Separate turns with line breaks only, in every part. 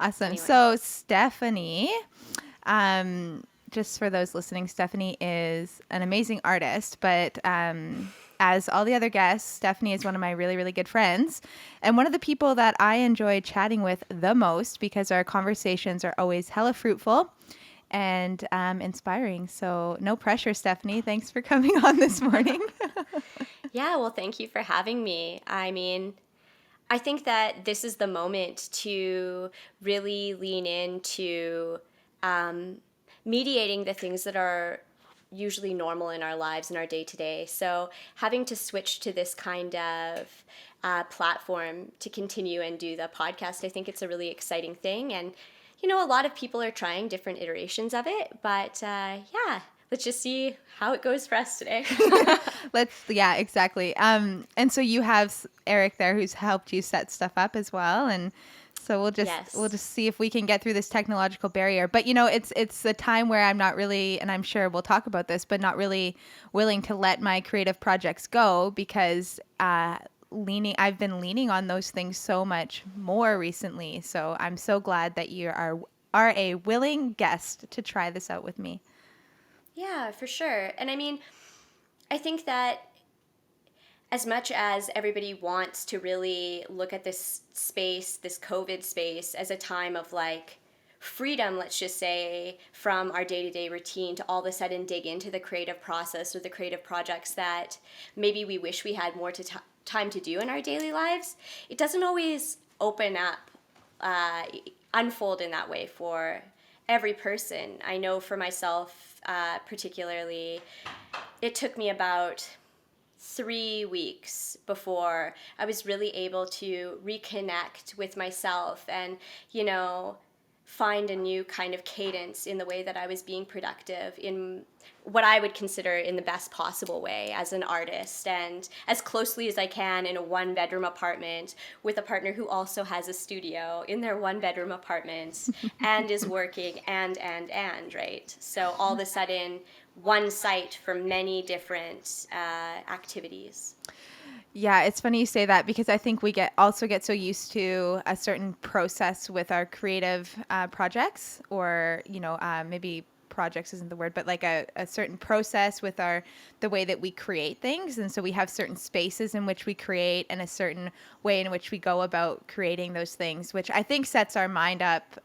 Awesome.
Anyway.
So Stephanie, just for those listening, Stephanie is an amazing artist, but as all the other guests, Stephanie is one of my really, really good friends and one of the people that I enjoy chatting with the most because our conversations are always hella fruitful and inspiring. So no pressure, Stephanie. Thanks for coming on this morning.
Yeah, well, thank you for having me. I mean, I think that this is the moment to really lean into um, mediating the things that are usually normal in our lives in our day to day. So having to switch to this kind of platform to continue and do the podcast, I think it's a really exciting thing. And, a lot of people are trying different iterations of it, but yeah, let's just see how it goes for us today.
Yeah, exactly. And so you have Eric there who's helped you set stuff up as well. And so we'll
Yes.
just see if we can get through this technological barrier. But it's a time where I'm not really, and I'm sure we'll talk about this, but not really willing to let my creative projects go because I've been leaning on those things so much more recently. So I'm so glad that you are a willing guest to try this out with me.
Yeah, for sure. And I mean, I think that as much as everybody wants to really look at this space, this COVID space, as a time of like freedom, let's just say, from our day to day routine to all of a sudden dig into the creative process or the creative projects that maybe we wish we had more time to do in our daily lives, it doesn't always open up, unfold in that way for every person. I know for myself, particularly, it took me about 3 weeks before I was really able to reconnect with myself and, find a new kind of cadence in the way that I was being productive in what I would consider in the best possible way as an artist and as closely as I can in a 1-bedroom apartment with a partner who also has a studio in their 1-bedroom apartment and is working and, right? So all of a sudden, one site for many different activities.
Yeah, it's funny you say that because I think we get so used to a certain process with our creative projects, or maybe projects isn't the word, but like a certain process with the way that we create things, and so we have certain spaces in which we create and a certain way in which we go about creating those things, which I think sets our mind up.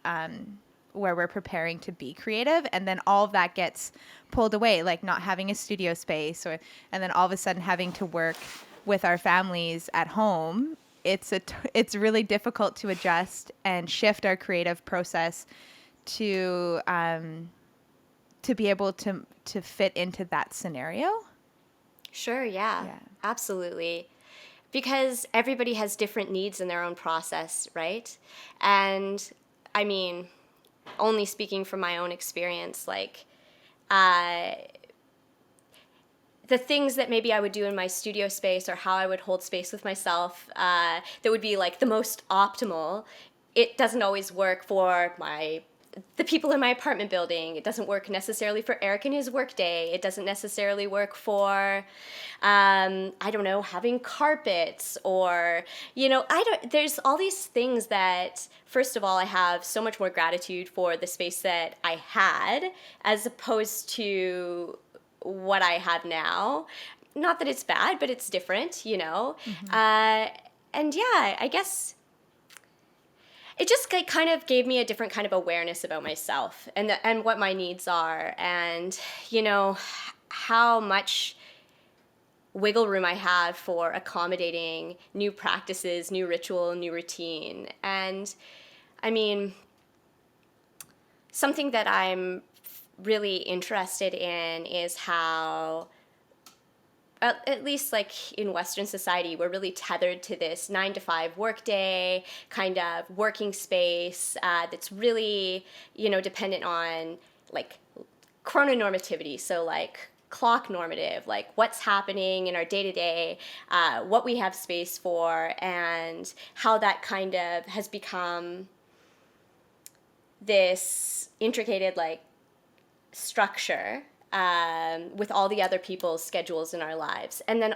Where we're preparing to be creative, and then all of that gets pulled away, like not having a studio space, and then all of a sudden having to work with our families at home. It's really difficult to adjust and shift our creative process to be able to fit into that scenario.
Sure, yeah,
Yeah.
absolutely. Because everybody has different needs in their own process, right? And I mean, only speaking from my own experience, like, uh, the things that maybe I would do in my studio space or how I would hold space with myself that would be like the most optimal, it doesn't always work for the people in my apartment building. It doesn't work necessarily for Eric and his work day. It doesn't necessarily work for, I don't know, having carpets or, there's all these things that, first of all, I have so much more gratitude for the space that I had as opposed to what I have now. Not that it's bad, but it's different.
Mm-hmm.
And yeah, I guess it just kind of gave me a different kind of awareness about myself and what my needs are, and how much wiggle room I have for accommodating new practices, new ritual, new routine. And I mean, something that I'm really interested in is how, at least like in Western society, we're really tethered to this 9 to 5 workday kind of working space that's really, dependent on like chrononormativity. So like clock normative, like what's happening in our day to day, what we have space for, and how that kind of has become this intricated like structure with all the other people's schedules in our lives. And then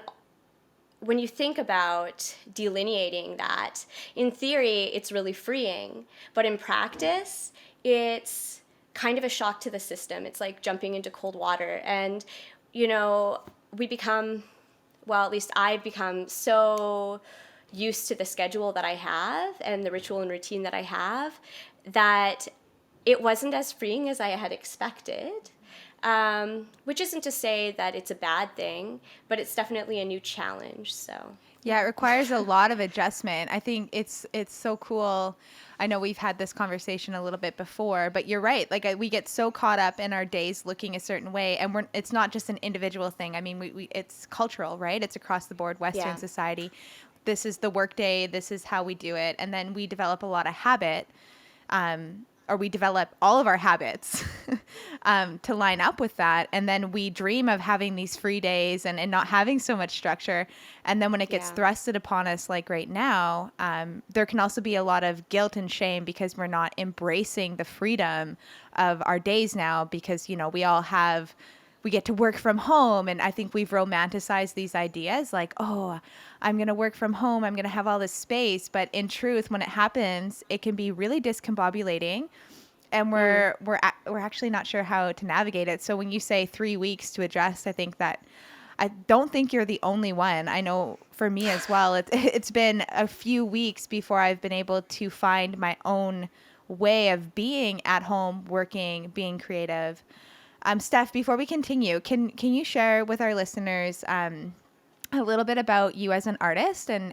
when you think about delineating that, in theory, it's really freeing, but in practice, it's kind of a shock to the system. It's like jumping into cold water. And, we become, well, at least I've become so used to the schedule that I have and the ritual and routine that I have that it wasn't as freeing as I had expected. Which isn't to say that it's a bad thing, but it's definitely a new challenge. So
Yeah, it requires a lot of adjustment. I think it's so cool. I know we've had this conversation a little bit before, but you're right. Like we get so caught up in our days looking a certain way, and it's not just an individual thing. I mean, it's cultural, right? It's across the board, Western society. This is the work day. This is how we do it, and then we develop a lot of habit. Or we develop all of our habits to line up with that. And then we dream of having these free days and not having so much structure. And then when it gets thrusted upon us, like right now, there can also be a lot of guilt and shame because we're not embracing the freedom of our days now because, we get to work from home. And I think we've romanticized these ideas like, oh, I'm going to work from home. I'm going to have all this space. But in truth, when it happens, it can be really discombobulating. And we're actually not sure how to navigate it. So when you say 3 weeks to adjust, I don't think you're the only one. I know for me as well, it's been a few weeks before I've been able to find my own way of being at home, working, being creative. Steph, before we continue, can you share with our listeners a little bit about you as an artist and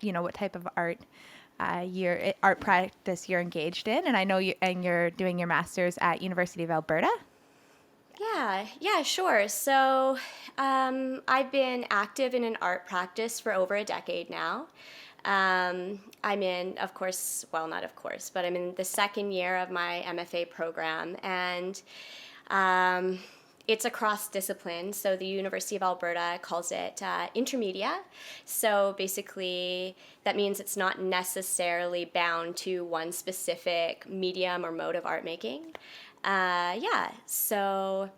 what type of art practice you're engaged in? And I know you're doing your master's at University of Alberta.
Yeah, sure. So I've been active in an art practice for over a decade now. I'm in, of course, well, not of course, but I'm in the second year of my MFA program, and it's across discipline. So the University of Alberta calls it intermedia. So basically, that means it's not necessarily bound to one specific medium or mode of art making. So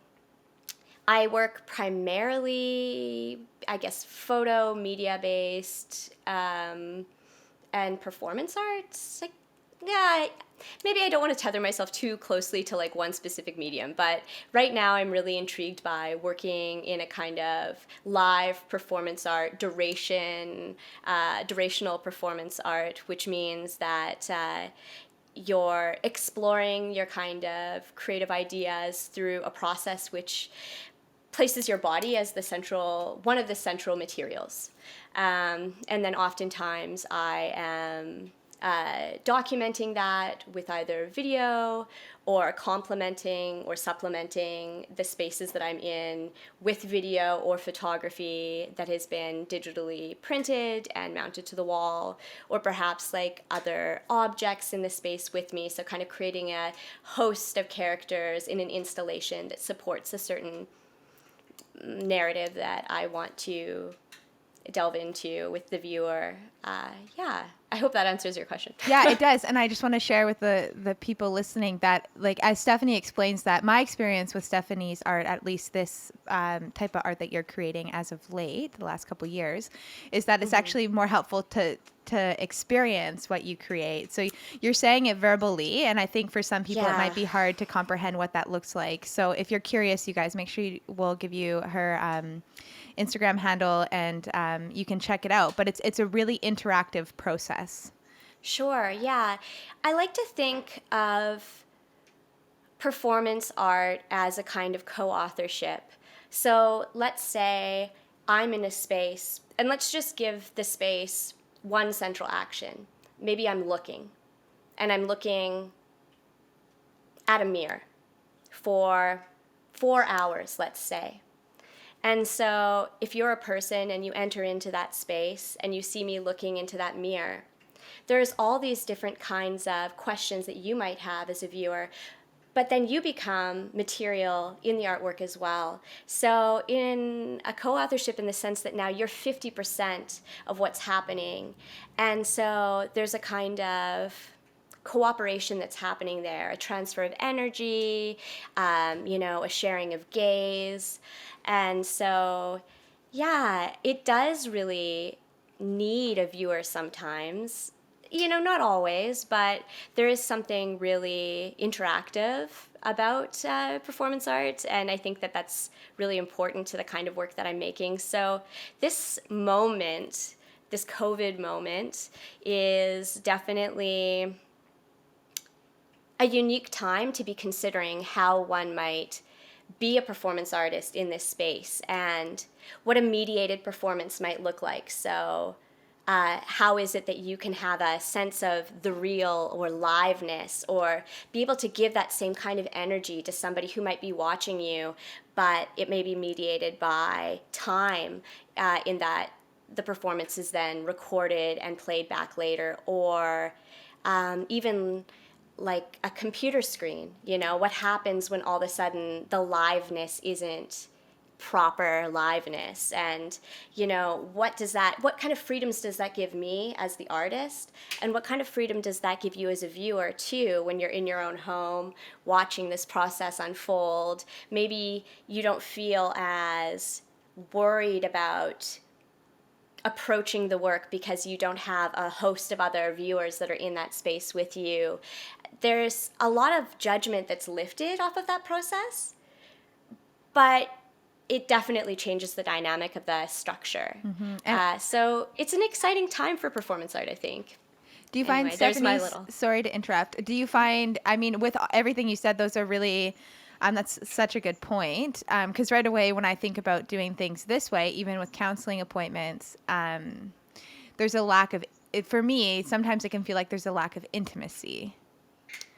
I work primarily, I guess, photo, media-based, and performance arts. Maybe I don't want to tether myself too closely to like one specific medium, but right now I'm really intrigued by working in a kind of live performance art, durational performance art, which means that you're exploring your kind of creative ideas through a process which places your body as one of the central materials. And then oftentimes I am documenting that with either video or complementing or supplementing the spaces that I'm in with video or photography that has been digitally printed and mounted to the wall, or perhaps like other objects in the space with me. So kind of creating a host of characters in an installation that supports a certain narrative that I want to delve into with the viewer. I hope that answers your question.
Yeah, it does. And I just want to share with the people listening that, like, as Stephanie explains that, my experience with Stephanie's art, at least this type of art that you're creating as of late, the last couple of years, is that it's actually more helpful to experience what you create. So you're saying it verbally, and I think for some people it might be hard to comprehend what that looks like. So if you're curious, you guys, make sure we'll give you her Instagram handle, and you can check it out. But it's a really interactive process.
Sure, yeah. I like to think of performance art as a kind of co-authorship. So let's say I'm in a space, and let's just give the space one central action. Maybe I'm looking, and I'm looking at a mirror for 4 hours, let's say. And so if you're a person and you enter into that space and you see me looking into that mirror, there's all these different kinds of questions that you might have as a viewer, but then you become material in the artwork as well. So in a co-authorship, in the sense that now you're 50% of what's happening. And so there's a kind of cooperation that's happening there, a transfer of energy, a sharing of gaze. And so Yeah, it does really need a viewer sometimes. Not always, but there is something really interactive about performance art, and I think that that's really important to the kind of work that I'm making. So, this moment, this COVID moment, is definitely a unique time to be considering how one might be a performance artist in this space and what a mediated performance might look like. So, how is it that you can have a sense of the real or liveness, or be able to give that same kind of energy to somebody who might be watching you, but it may be mediated by time, in that the performance is then recorded and played back later, or even like a computer screen. What happens when all of a sudden the liveness isn't proper liveness, and what kind of freedoms does that give me as the artist, and what kind of freedom does that give you as a viewer too, when you're in your own home watching this process unfold? Maybe you don't feel as worried about approaching the work because you don't have a host of other viewers that are in that space with you. There's a lot of judgment that's lifted off of that process, but it definitely changes the dynamic of the structure. So it's an exciting time for performance art, I think.
Do you find,
Anyway, there's my
Stephanie,
little.
sorry to interrupt, do you find, I mean, with everything you said, those are really, that's such a good point. Because right away, when I think about doing things this way, even with counseling appointments, there's a lack of, for me, sometimes it can feel like there's a lack of intimacy.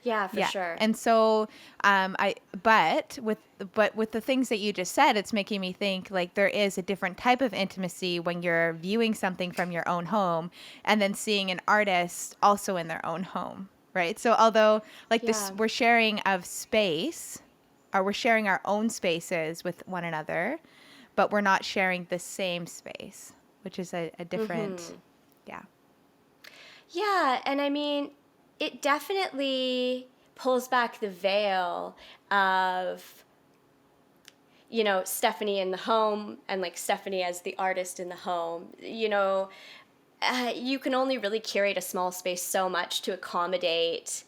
Yeah, for sure.
And so, but with the things that you just said, it's making me think like there is a different type of intimacy when you're viewing something from your own home and then seeing an artist also in their own home, right? So although like this,
Yeah.
we're sharing of space, or we're sharing our own spaces with one another, but we're not sharing the same space, which is a different, yeah.
Yeah, and I mean, it definitely pulls back the veil of, Stephanie in the home and like Stephanie as the artist in the home. You can only really curate a small space so much to accommodate,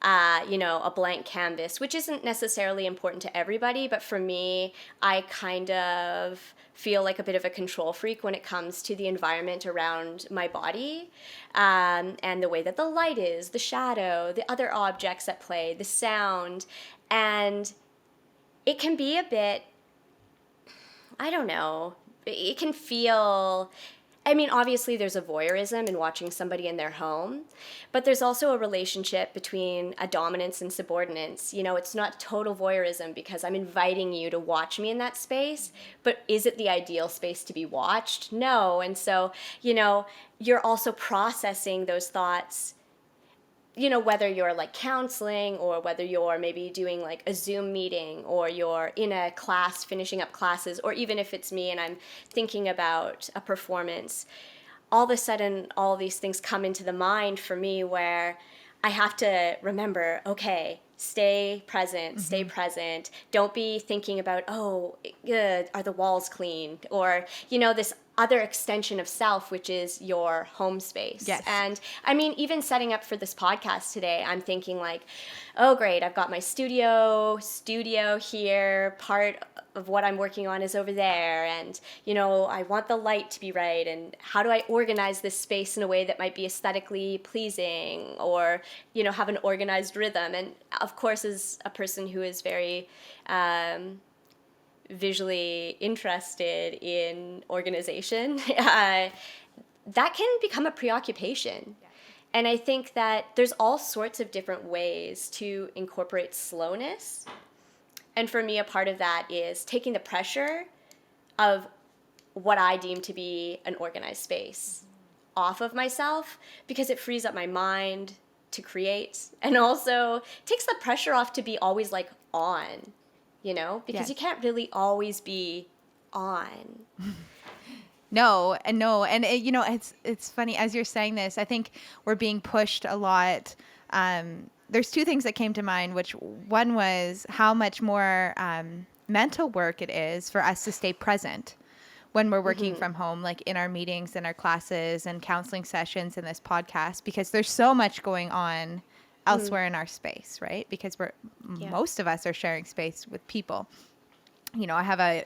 a blank canvas, which isn't necessarily important to everybody. But for me, I kind of feel like a bit of a control freak when it comes to the environment around my body, and the way that the light is, the shadow, the other objects at play, the sound. And it can be a bit, I don't know, it can feel, I mean, obviously there's a voyeurism in watching somebody in their home, but there's also a relationship between a dominance and subordinates. It's not total voyeurism because I'm inviting you to watch me in that space, but is it the ideal space to be watched? No. And so, you're also processing those thoughts, whether you're like counseling or whether you're maybe doing like a Zoom meeting or you're in a class finishing up classes, or even if it's me and I'm thinking about a performance, all of a sudden all these things come into the mind for me where I have to remember, okay, stay present. Don't be thinking about, oh, are the walls clean? Or, this other extension of self, which is your home space.
Yes.
And I mean, even setting up for this podcast today, I'm thinking like, oh, great, I've got my studio here. Part of what I'm working on is over there. And, I want the light to be right. And how do I organize this space in a way that might be aesthetically pleasing, or, have an organized rhythm? And of course, as a person who is very visually interested in organization, that can become a preoccupation. Yeah. And I think that there's all sorts of different ways to incorporate slowness. And for me, a part of that is taking the pressure of what I deem to be an organized space off of myself, because it frees up my mind to create, and also takes the pressure off to be always like on, because you can't really always be on.
No, and it's funny as you're saying this. I think we're being pushed a lot. There's two things that came to mind. Which one was how much more mental work it is for us to stay present when we're working from home, like in our meetings and our classes and counseling sessions and this podcast, because there's so much going on elsewhere in our space, right? Because
Yeah.
most of us are sharing space with people. You know, I have a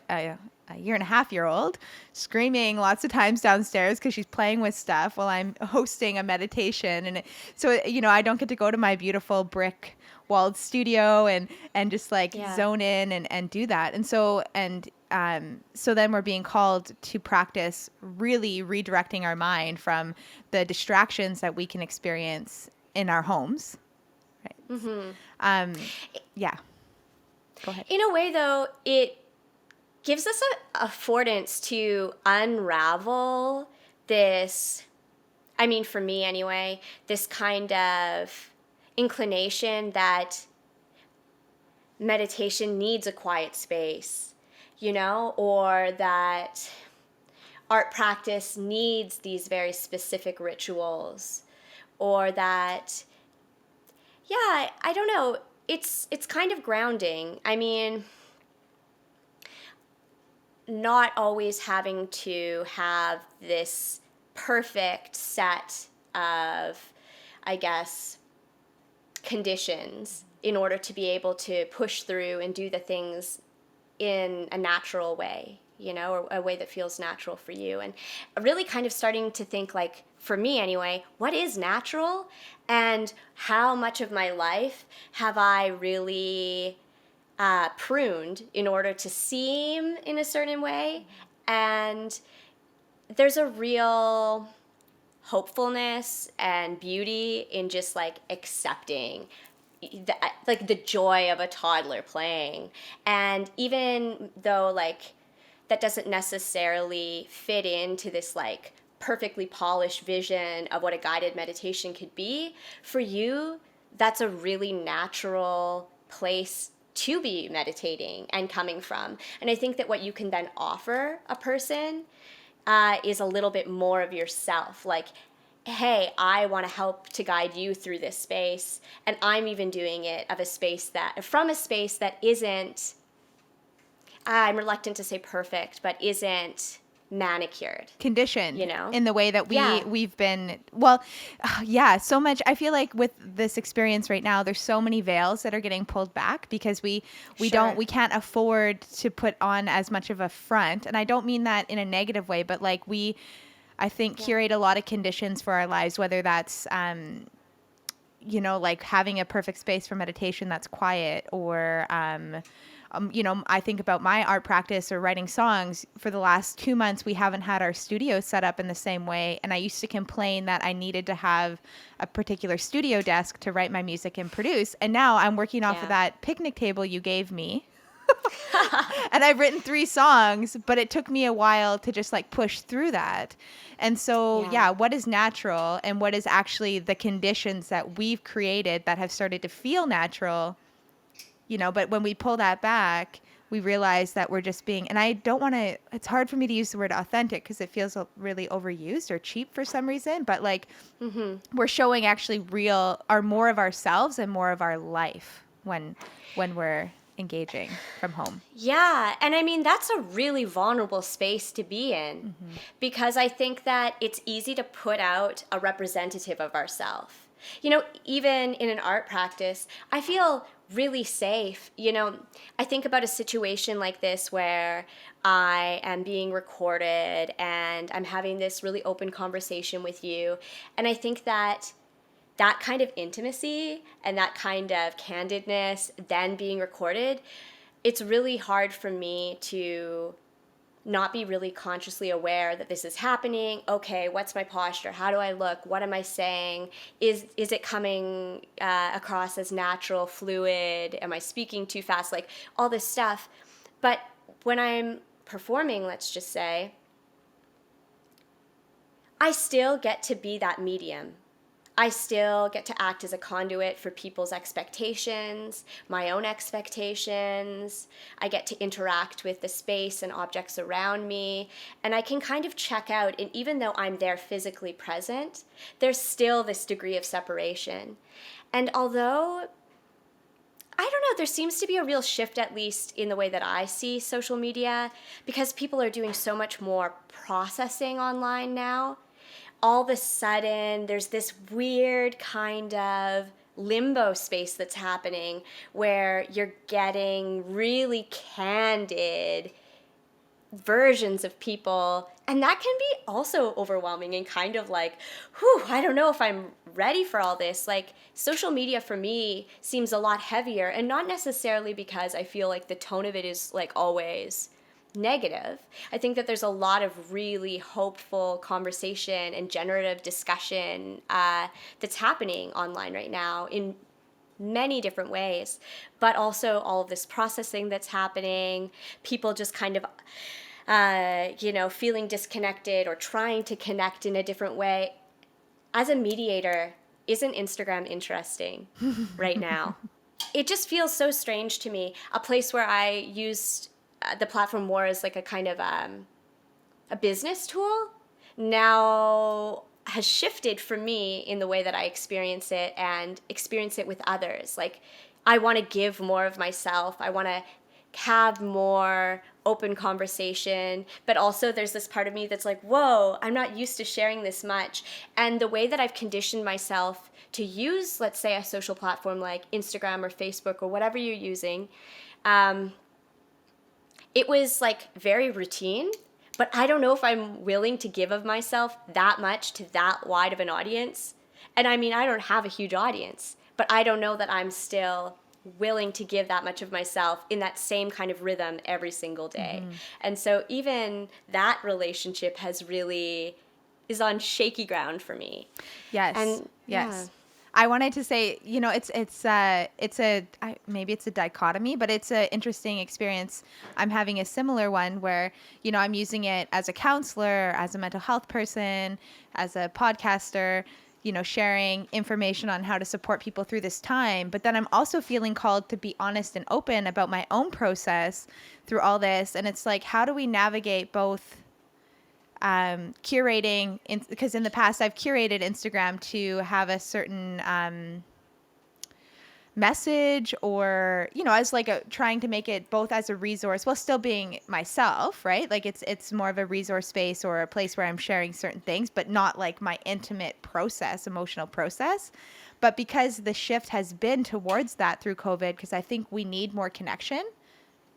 year and a half year old screaming lots of times downstairs because she's playing with stuff while I'm hosting a meditation. And so, you know, I don't get to go to my beautiful brick walled studio and just like
Yeah.
zone in and do that. And so, so then we're being called to practice really redirecting our mind from the distractions that we can experience in our homes. Right. Yeah. Go ahead.
In a way, though, it gives us a affordance to unravel this, I mean, for me anyway, this kind of inclination that meditation needs a quiet space, you know, or that art practice needs these very specific rituals, or that, yeah, I don't know, it's kind of grounding. I mean, not always having to have this perfect set of, I guess, conditions in order to be able to push through and do the things in a natural way, you know, or a way that feels natural for you. And really kind of starting to think, like, for me anyway, what is natural and how much of my life have I really pruned in order to seem in a certain way. And there's a real hopefulness and beauty in just like accepting the joy of a toddler playing. And even though like that doesn't necessarily fit into this like perfectly polished vision of what a guided meditation could be, for you, that's a really natural place to be meditating and coming from. And I think that what you can then offer a person is a little bit more of yourself. Like, hey, I want to help to guide you through this space. And I'm even doing it from a space that isn't, I'm reluctant to say perfect, but isn't manicured,
conditioned,
you know,
in the way that
Yeah.
we've been, so much. I feel like with this experience right now, there's so many veils that are getting pulled back because we
Sure.
can't afford to put on as much of a front. And I don't mean that in a negative way, but like I think curate a lot of conditions for our lives, whether that's you know, like having a perfect space for meditation that's quiet, or you know, I think about my art practice or writing songs. For the last 2 months, we haven't had our studio set up in the same way. And I used to complain that I needed to have a particular studio desk to write my music and produce. And now I'm working off of that picnic table you gave me. And I've written 3 songs, but it took me a while to just like push through that. And so, what is natural and what is actually the conditions that we've created that have started to feel natural, you know, but when we pull that back, we realize that we're just being, and I don't want to, it's hard for me to use the word authentic because it feels really overused or cheap for some reason, but like we're showing actually more of ourselves and more of our life when we're engaging from home.
Yeah, and I mean, that's a really vulnerable space to be in because I think that it's easy to put out a representative of ourselves. You know, even in an art practice, I feel really safe. You know, I think about a situation like this where I am being recorded and I'm having this really open conversation with you. And I think that kind of intimacy and that kind of candidness then being recorded, it's really hard for me to not be really consciously aware that this is happening. Okay, what's my posture? How do I look? What am I saying? Is it coming across as natural, fluid? Am I speaking too fast? Like all this stuff. But when I'm performing, let's just say, I still get to be that medium. I still get to act as a conduit for people's expectations, my own expectations. I get to interact with the space and objects around me. And I can kind of check out. And even though I'm there physically present, there's still this degree of separation. And although I don't know, there seems to be a real shift, at least in the way that I see social media, because people are doing so much more processing online now. All of a sudden, there's this weird kind of limbo space that's happening where you're getting really candid versions of people, and that can be also overwhelming and kind of like, whew, I don't know if I'm ready for all this. Like, social media for me seems a lot heavier, and not necessarily because I feel like the tone of it is like always negative. I think that there's a lot of really hopeful conversation and generative discussion that's happening online right now in many different ways, but also all of this processing that's happening, people just kind of feeling disconnected or trying to connect in a different way. As a mediator, isn't Instagram interesting right now? It just feels so strange to me. A place where I used the platform more as like a kind of a business tool now has shifted for me in the way that I experience it and experience it with others. Like, I want to give more of myself. I want to have more open conversation, but also there's this part of me that's like, whoa, I'm not used to sharing this much. And the way that I've conditioned myself to use, let's say, a social platform like Instagram or Facebook or whatever you're using, it was like very routine, but I don't know if I'm willing to give of myself that much to that wide of an audience. And I mean, I don't have a huge audience, but I don't know that I'm still willing to give that much of myself in that same kind of rhythm every single day. Mm-hmm. And so even that relationship is on shaky ground for me.
Yes.
And
yes.
Yeah.
I wanted to say, maybe it's a dichotomy, but it's an interesting experience. I'm having a similar one where, I'm using it as a counselor, as a mental health person, as a podcaster, sharing information on how to support people through this time. But then I'm also feeling called to be honest and open about my own process through all this. And it's like, how do we navigate both curating, because in the past I've curated Instagram to have a certain message, or as like trying to make it both as a resource while still being myself, right? Like it's more of a resource space or a place where I'm sharing certain things, but not like my intimate emotional process. But because the shift has been towards that through COVID, because I think we need more connection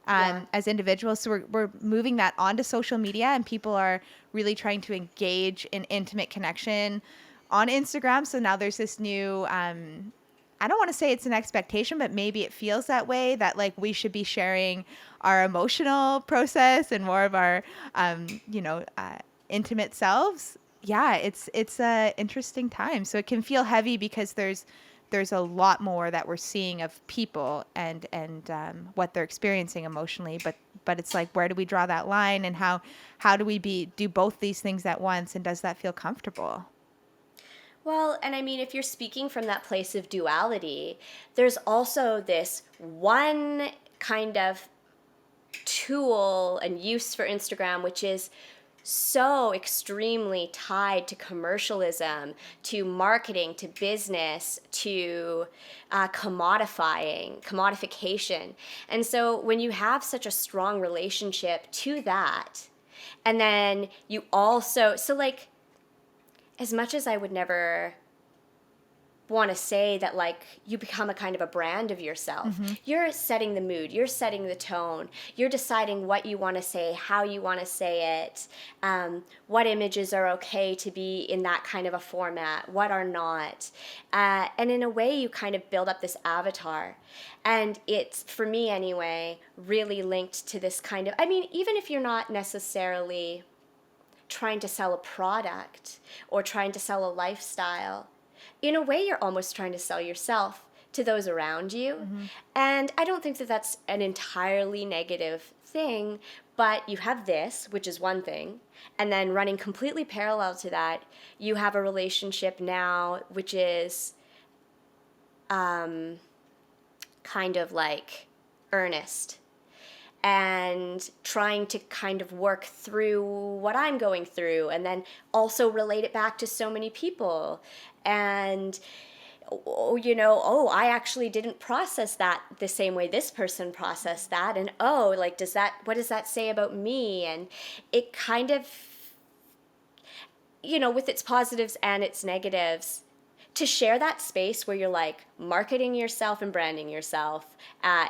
as individuals. So we're moving that onto social media, and people are really trying to engage in intimate connection on Instagram. So now there's this new, I don't want to say it's an expectation, but maybe it feels that way, that like we should be sharing our emotional process and more of our, intimate selves. Yeah, it's a interesting time. So it can feel heavy because there's a lot more that we're seeing of people and what they're experiencing emotionally, but it's like, where do we draw that line, and how do we do both these things at once, and does that feel comfortable?
Well, and I mean, if you're speaking from that place of duality, there's also this one kind of tool and use for Instagram, which is so extremely tied to commercialism, to marketing, to business, to commodification. And so when you have such a strong relationship to that, and then you also, so like, as much as I would never want to say that, like, you become a kind of a brand of yourself. Mm-hmm. You're setting the mood. You're setting the tone. You're deciding what you want to say, how you want to say it, what images are okay to be in that kind of a format, what are not. And in a way, you kind of build up this avatar. And it's, for me anyway, really linked to this kind of, I mean, even if you're not necessarily trying to sell a product or trying to sell a lifestyle, in a way, you're almost trying to sell yourself to those around you. Mm-hmm. And I don't think that that's an entirely negative thing, but you have this, which is one thing, and then running completely parallel to that, you have a relationship now, which is kind of like earnest, and trying to kind of work through what I'm going through, and then also relate it back to so many people. And oh, I actually didn't process that the same way this person processed that. And oh, like, what does that say about me? And it kind of, with its positives and its negatives, to share that space where you're like marketing yourself and branding yourself,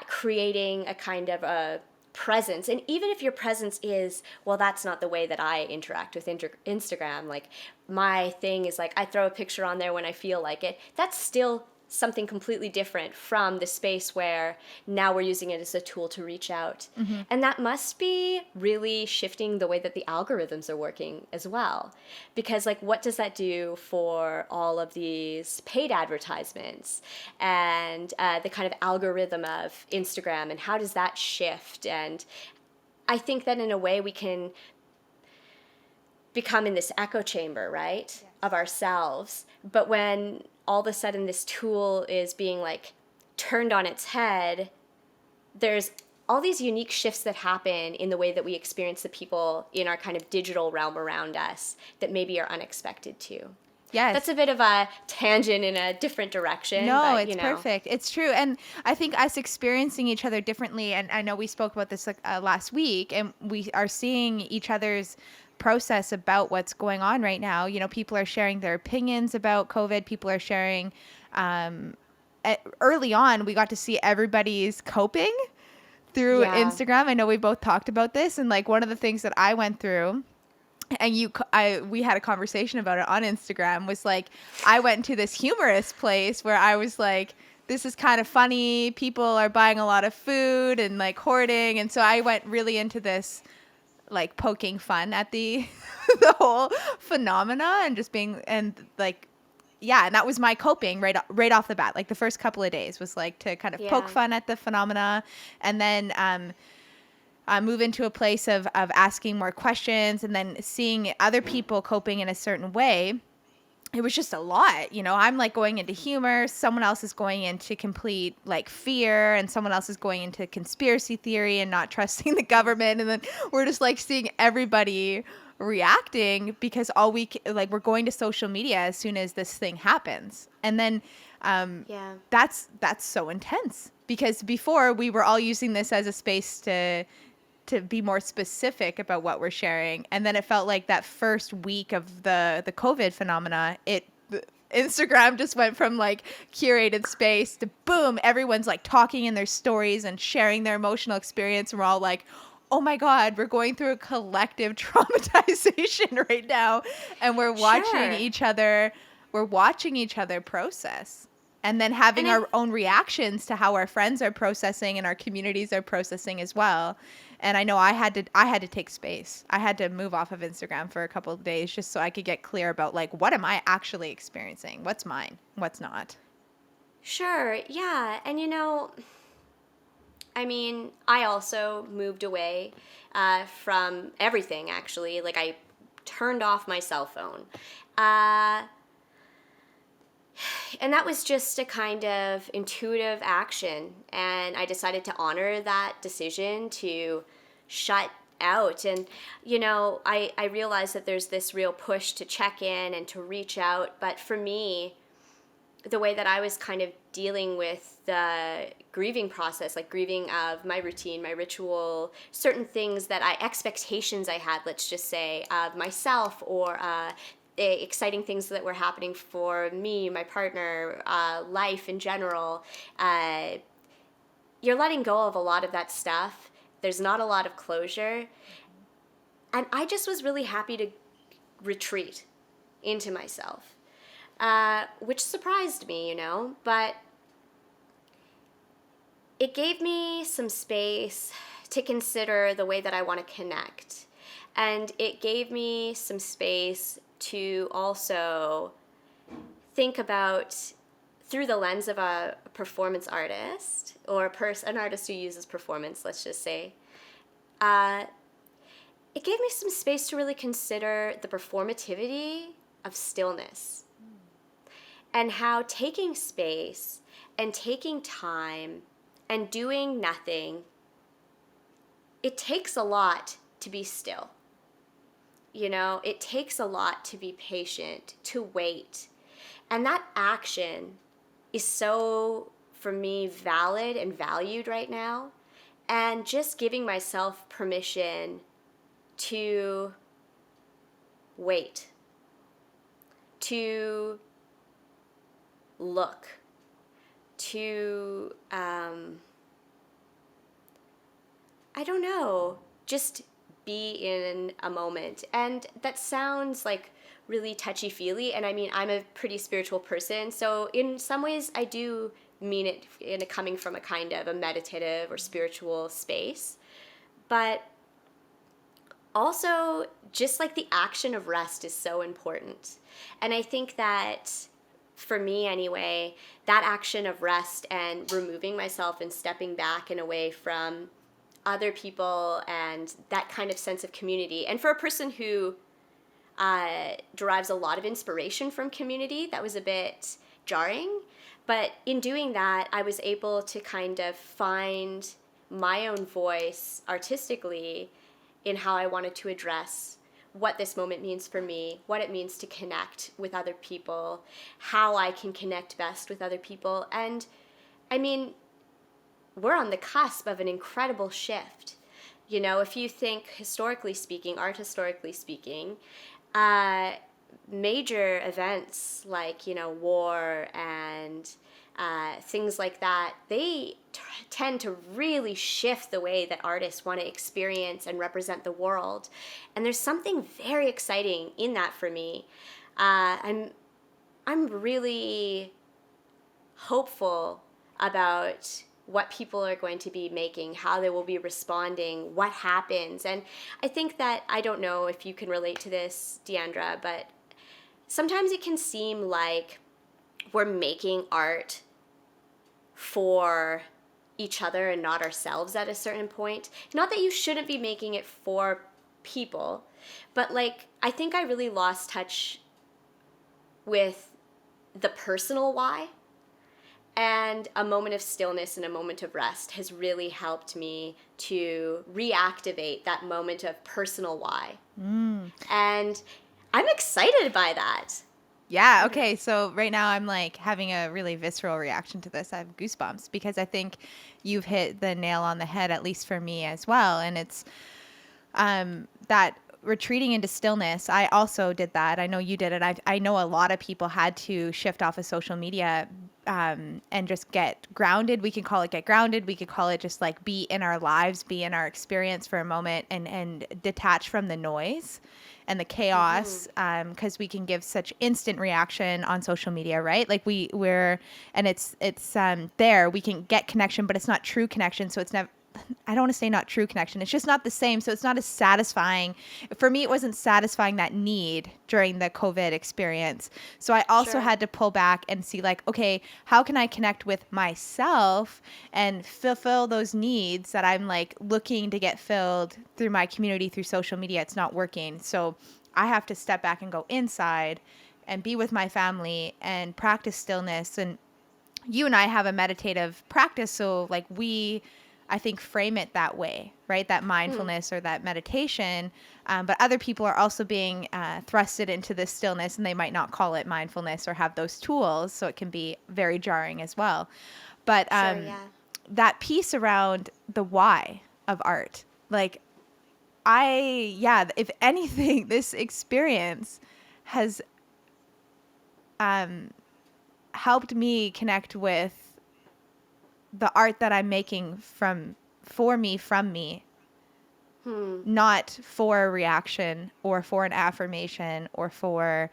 creating a kind of a presence. And even if your presence is, well, that's not the way that I interact with Instagram. Like, my thing is like, I throw a picture on there when I feel like it. That's still something completely different from the space where now we're using it as a tool to reach out.
Mm-hmm.
And that must be really shifting the way that the algorithms are working as well. Because, like, what does that do for all of these paid advertisements and the kind of algorithm of Instagram, and how does that shift? And I think that in a way we can become in this echo chamber, right, yes, of ourselves. But when all of a sudden this tool is being like turned on its head, there's all these unique shifts that happen in the way that we experience the people in our kind of digital realm around us that maybe are unexpected too.
Yes.
That's a bit of a tangent in a different direction.
No,
but,
it's perfect. It's true. And I think us experiencing each other differently, and I know we spoke about this last week, and we are seeing each other's process about what's going on right now. People are sharing their opinions about COVID. People are sharing, early on, we got to see everybody's coping through Instagram. I know we both talked about this. And like one of the things that I went through, and we had a conversation about it on Instagram, was like, I went into this humorous place where I was like, this is kind of funny. People are buying a lot of food and like hoarding. And so I went really into this, like poking fun at the the whole phenomena and just being, and like, yeah. And that was my coping right off the bat. Like the first couple of days was like to kind of poke fun at the phenomena, and then, move into a place of asking more questions, and then seeing other people coping in a certain way. It was just a lot, I'm like going into humor. Someone else is going into complete like fear, and someone else is going into conspiracy theory and not trusting the government. And then we're just like seeing everybody reacting because we're going to social media as soon as this thing happens. And then, that's so intense, because before we were all using this as a space to be more specific about what we're sharing. And then it felt like that first week of the COVID phenomena, Instagram just went from like curated space to boom, everyone's like talking in their stories and sharing their emotional experience. And we're all like, oh my God, we're going through a collective traumatization right now. And we're watching each other process. And then having our own reactions to how our friends are processing and our communities are processing as well. And I know I had to take space. I had to move off of Instagram for a couple of days just so I could get clear about like, what am I actually experiencing? What's mine? What's not?
Sure. Yeah. And I also moved away from everything, actually. Like, I turned off my cell phone. And that was just a kind of intuitive action. And I decided to honor that decision to shut out. And, I realized that there's this real push to check in and to reach out. But for me, the way that I was kind of dealing with the grieving process, like grieving of my routine, my ritual, certain things expectations I had, let's just say, of myself, or exciting things that were happening for me, my partner, life in general. You're letting go of a lot of that stuff. There's not a lot of closure. And I just was really happy to retreat into myself, which surprised me, but it gave me some space to consider the way that I want to connect. And it gave me some space to also think about, through the lens of a performance artist, or an artist who uses performance, let's just say, it gave me some space to really consider the performativity of stillness, and how taking space and taking time and doing nothing, it takes a lot to be still. It takes a lot to be patient, to wait. And that action is so, for me, valid and valued right now. And just giving myself permission to wait, to look, to, I don't know, just be in a moment. And that sounds like really touchy-feely, and I mean, I'm a pretty spiritual person, so in some ways I do mean it in a coming from a kind of a meditative or spiritual space. But also, just like the action of rest is so important. And I think that, for me anyway, that action of rest and removing myself and stepping back and away from other people and that kind of sense of community. And for a person who derives a lot of inspiration from community, that was a bit jarring. But in doing that, I was able to kind of find my own voice artistically in how I wanted to address what this moment means for me, what it means to connect with other people, how I can connect best with other people. And I mean, we're on the cusp of an incredible shift. You know, if you think historically speaking, art historically speaking, major events like, you know, war and things like that, they tend to really shift the way that artists want to experience and represent the world. And there's something very exciting in that for me. I'm really hopeful about what people are going to be making, how they will be responding, what happens. And I think that, I don't know if you can relate to this, Deandra, but sometimes it can seem like we're making art for each other and not ourselves at a certain point. Not that you shouldn't be making it for people, but like, I think I really lost touch with the personal why. And a moment of stillness and a moment of rest has really helped me to reactivate that moment of personal why. And I'm excited by that.
Yeah. Okay. So right now I'm like having a really visceral reaction to this. I have goosebumps because I think you've hit the nail on the head, at least for me as well. And it's that retreating into stillness. I also did that. I know you did it. I know a lot of people had to shift off of social media and just get grounded. We can call it get grounded. We could call it just like be in our lives, be in our experience for a moment and detach from the noise and the chaos, because we can give such instant reaction on social media, right? Like we're and it's there. We can get connection, but it's not true connection. So it's never. I don't want to say not true connection. It's just not the same. So it's not as satisfying. For me, it wasn't satisfying that need during the COVID experience. So I also had to pull back and see like, okay, how can I connect with myself and fulfill those needs that I'm like looking to get filled through my community, through social media? It's not working. So I have to step back and go inside and be with my family and practice stillness. And you and I have a meditative practice. So like I think frame it that way, right? That mindfulness or that meditation. But other people are also being thrusted into this stillness and they might not call it mindfulness or have those tools. So it can be very jarring as well. But that piece around the why of art, like if anything, this experience has helped me connect with the art that I'm making from me, not for a reaction or for an affirmation or for,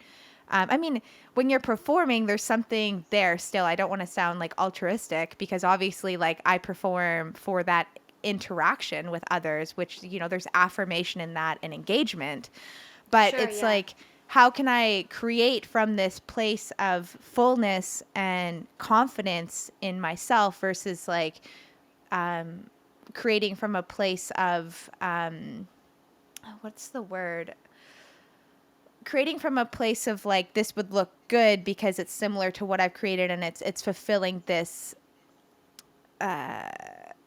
I mean, when you're performing, there's something there still. I don't want to sound like altruistic because obviously like I perform for that interaction with others, which, you know, there's affirmation in that and engagement, but it's like, how can I create from this place of fullness and confidence in myself versus like creating from a place of what's the word? Creating from a place of like, this would look good because it's similar to what I've created and it's fulfilling this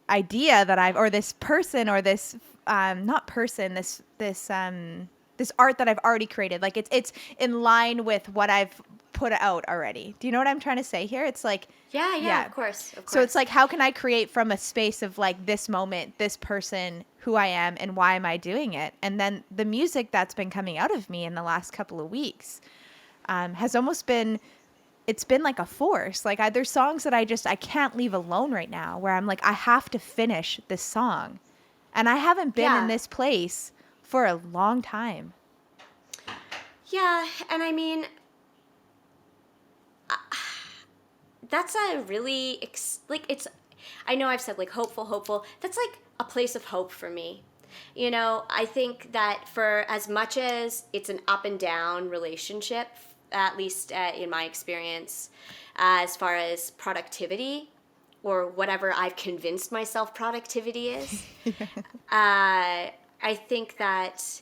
idea that or this person or this not person, this art that I've already created. Like it's in line with what I've put out already. Do you know what I'm trying to say here? It's like,
Yeah, of course.
So it's like, how can I create from a space of like this moment, this person, who I am, and why am I doing it? And then the music that's been coming out of me in the last couple of weeks has almost been, it's been like a force. Like there's songs that I can't leave alone right now, where I'm like, I have to finish this song. And I haven't been in this place for a long time.
Yeah, and I mean, that's a really, it's, I know I've said like hopeful. That's like a place of hope for me. You know, I think that for as much as it's an up and down relationship, at least in my experience, as far as productivity or whatever I've convinced myself productivity is, I think that,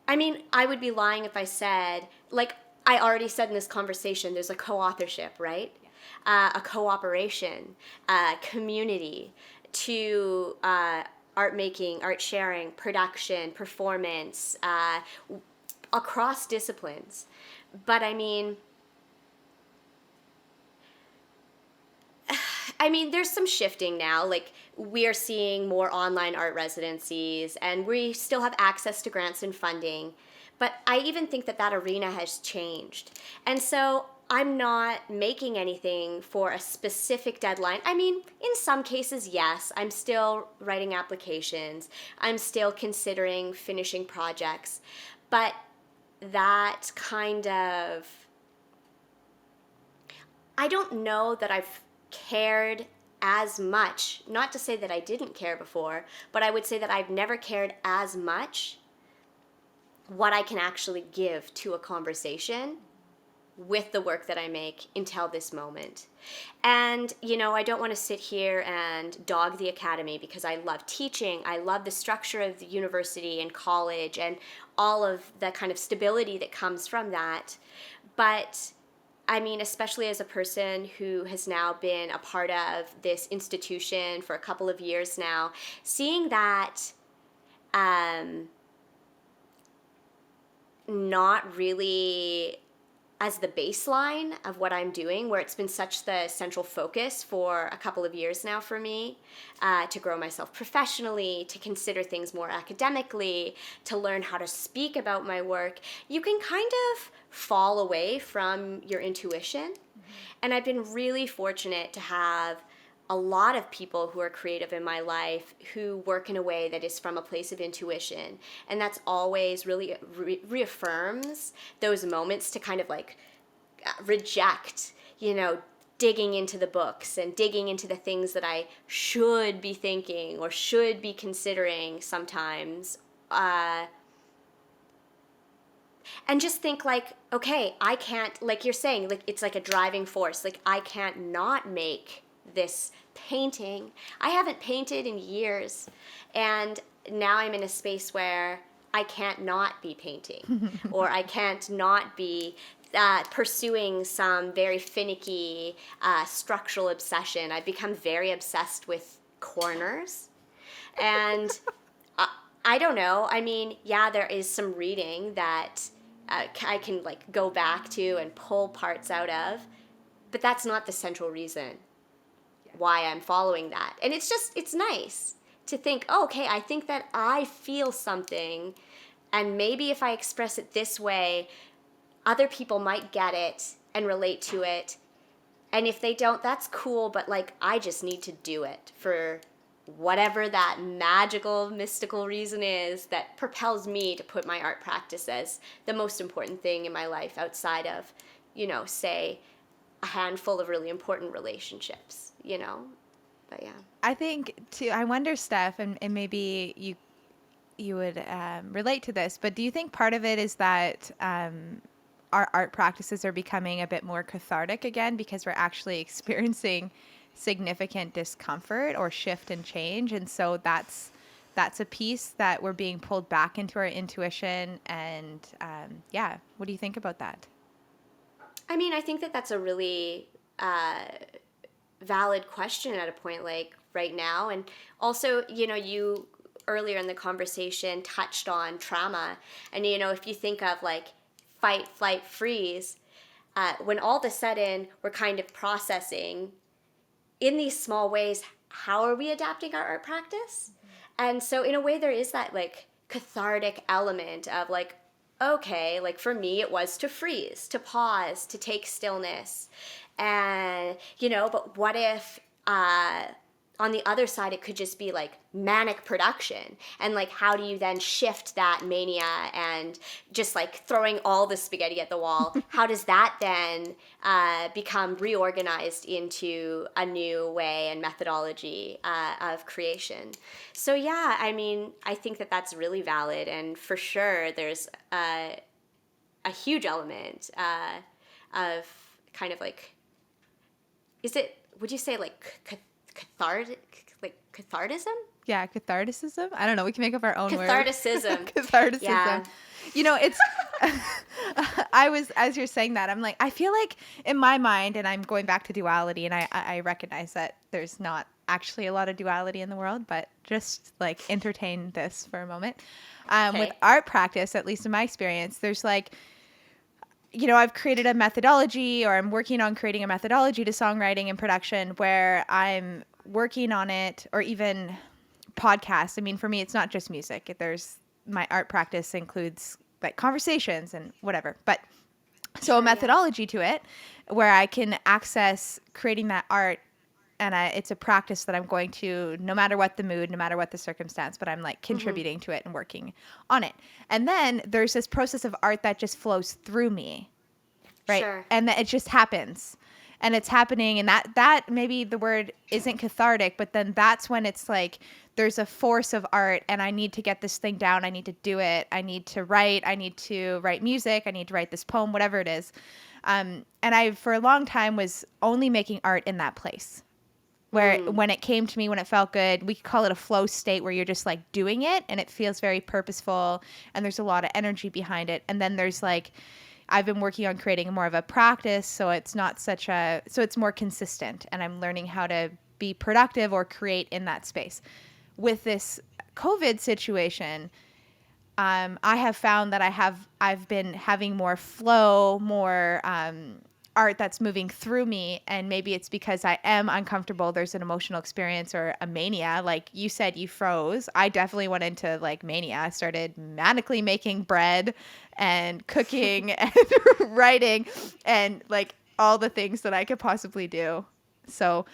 I mean, I would be lying if I said, like I already said in this conversation, there's a co-authorship, right? A cooperation, community to art making, art sharing, production, performance, across disciplines. But I mean, there's some shifting now. Like, we are seeing more online art residencies, and we still have access to grants and funding. But I even think that arena has changed. And so I'm not making anything for a specific deadline. I mean, in some cases, yes, I'm still writing applications. I'm still considering finishing projects. But that kind of, I don't know that I've cared as much, not to say that I didn't care before, but I would say that I've never cared as much what I can actually give to a conversation with the work that I make until this moment. And, you know, I don't want to sit here and dog the academy, because I love teaching. I love the structure of the university and college and all of the kind of stability that comes from that. But I mean, especially as a person who has now been a part of this institution for a couple of years now, seeing that not really as the baseline of what I'm doing, where it's been such the central focus for a couple of years now for me, to grow myself professionally, to consider things more academically, to learn how to speak about my work, you can kind of fall away from your intuition. Mm-hmm. And I've been really fortunate to have a lot of people who are creative in my life who work in a way that is from a place of intuition. And that's always really reaffirms those moments to kind of like reject, you know, digging into the books and digging into the things that I should be thinking or should be considering sometimes. And just think like, okay, I can't, like you're saying, like it's like a driving force. Like I can't not make this painting. I haven't painted in years, and now I'm in a space where I can't not be painting, or I can't not be pursuing some very finicky structural obsession. I've become very obsessed with corners, and I don't know. I mean, yeah, there is some reading that I can like go back to and pull parts out of, but that's not the central reason why I'm following that. And it's just, it's nice to think, oh, okay, I think that I feel something, and maybe if I express it this way, other people might get it and relate to it. And if they don't, that's cool, but like I just need to do it for whatever that magical, mystical reason is that propels me to put my art practice as the most important thing in my life outside of, you know, say a handful of really important relationships, you know? But yeah.
I think too, I wonder, Steph, and maybe you would relate to this, but do you think part of it is that our art practices are becoming a bit more cathartic again because we're actually experiencing significant discomfort or shift and change, and so that's a piece that we're being pulled back into our intuition, and yeah, what do you think about that?
I mean, I think that that's a really valid question at a point like right now. And also, you know, you earlier in the conversation touched on trauma. And, you know, if you think of like fight, flight, freeze, when all of a sudden we're kind of processing in these small ways, how are we adapting our art practice? And so in a way, there is that like cathartic element of like, okay, like for me, it was to freeze, to pause, to take stillness. And, you know, but what if on the other side, it could just be like manic production. And like, how do you then shift that mania and just like throwing all the spaghetti at the wall? How does that then become reorganized into a new way and methodology of creation? So yeah, I mean, I think that that's really valid. And for sure, there's a huge element of kind of like, would you say like cathartic, like cathartism?
Yeah, catharticism. I don't know. We can make up our own
Catharticism.
word. Catharticism.
Yeah.
You know, it's. As you're saying that, I'm like, I feel like in my mind, and I'm going back to duality, and I recognize that there's not actually a lot of duality in the world, but just like entertain this for a moment.
Okay.
With art practice, at least in my experience, there's like, you know, I've created a methodology, or I'm working on creating a methodology to songwriting and production where I'm working on it, or even podcasts. I mean, for me, it's not just music. There's my art practice includes like conversations and whatever. But so a methodology to it where I can access creating that art, and it's a practice that I'm going to, no matter what the mood, no matter what the circumstance, but I'm like contributing to it and working on it. And then there's this process of art that just flows through me, right?
Sure.
And that it just happens. And it's happening, and that maybe the word isn't cathartic, but then that's when it's like there's a force of art, and I need to get this thing down. I need to do it. I need to write music. I need to write this poem, whatever it is. And I, for a long time, was only making art in that place where when it came to me, when it felt good, we could call it a flow state where you're just like doing it and it feels very purposeful and there's a lot of energy behind it. And then there's like, I've been working on creating more of a practice, so it's not so it's more consistent, and I'm learning how to be productive or create in that space. With this COVID situation, I have found that I've been having more flow, more art that's moving through me, and maybe it's because I am uncomfortable. There's an emotional experience or a mania. Like you said, you froze. I definitely went into like mania. I started manically making bread and cooking and writing and like all the things that I could possibly do. So,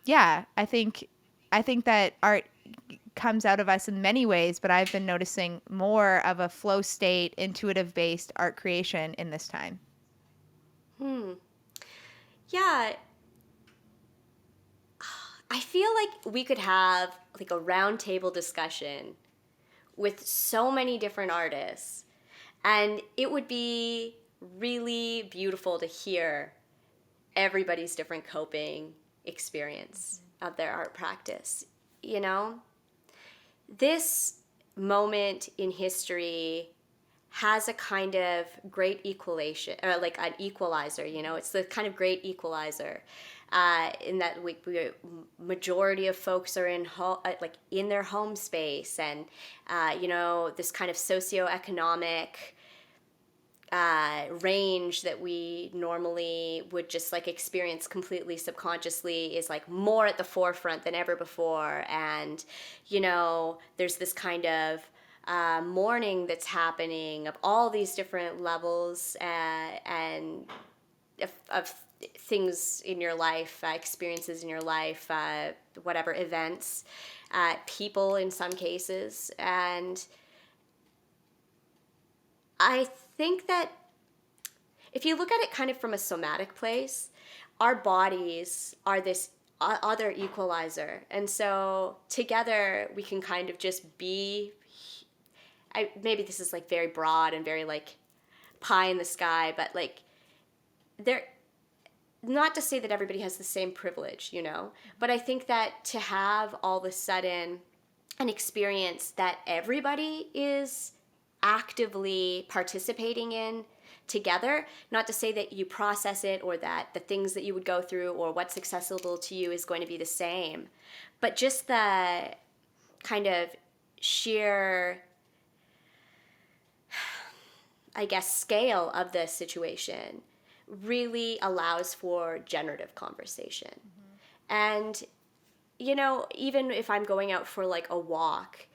yeah, I think that art comes out of us in many ways, but I've been noticing more of a flow state, intuitive based art creation in this time.
Yeah. I feel like we could have like a roundtable discussion with so many different artists, and it would be really beautiful to hear everybody's different coping experience of their art practice. You know, this moment in history has a kind of great equalization, or like an equalizer, you know, it's the kind of great equalizer in that we majority of folks are in like in their home space, and you know, this kind of socioeconomic range that we normally would just like experience completely subconsciously is like more at the forefront than ever before. And, you know, there's this kind of mourning that's happening of all these different levels and of things in your life, experiences in your life, whatever events, people in some cases. And I think that if you look at it kind of from a somatic place, our bodies are this other equalizer. And so together we can kind of just be, maybe this is like very broad and very like pie in the sky, but like not to say that everybody has the same privilege, you know, but I think that to have all of a sudden an experience that everybody is actively participating in together, not to say that you process it or that the things that you would go through or what's accessible to you is going to be the same, but just the kind of sheer, I guess, scale of the situation really allows for generative conversation. And, even if I'm going out for like a walk,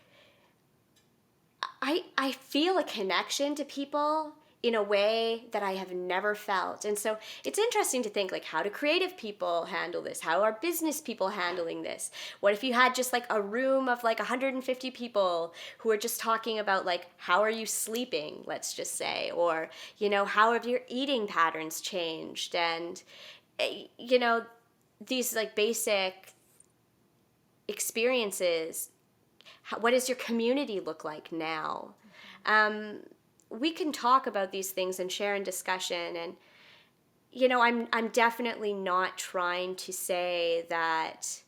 I feel a connection to people in a way that I have never felt. And so it's interesting to think, like, how do creative people handle this? How are business people handling this? What if you had just like a room of like 150 people who are just talking about like, how are you sleeping, let's just say, or, how have your eating patterns changed? And, these like basic experiences. What does your community look like now? We can talk about these things and share in discussion. And, I'm definitely not trying to say that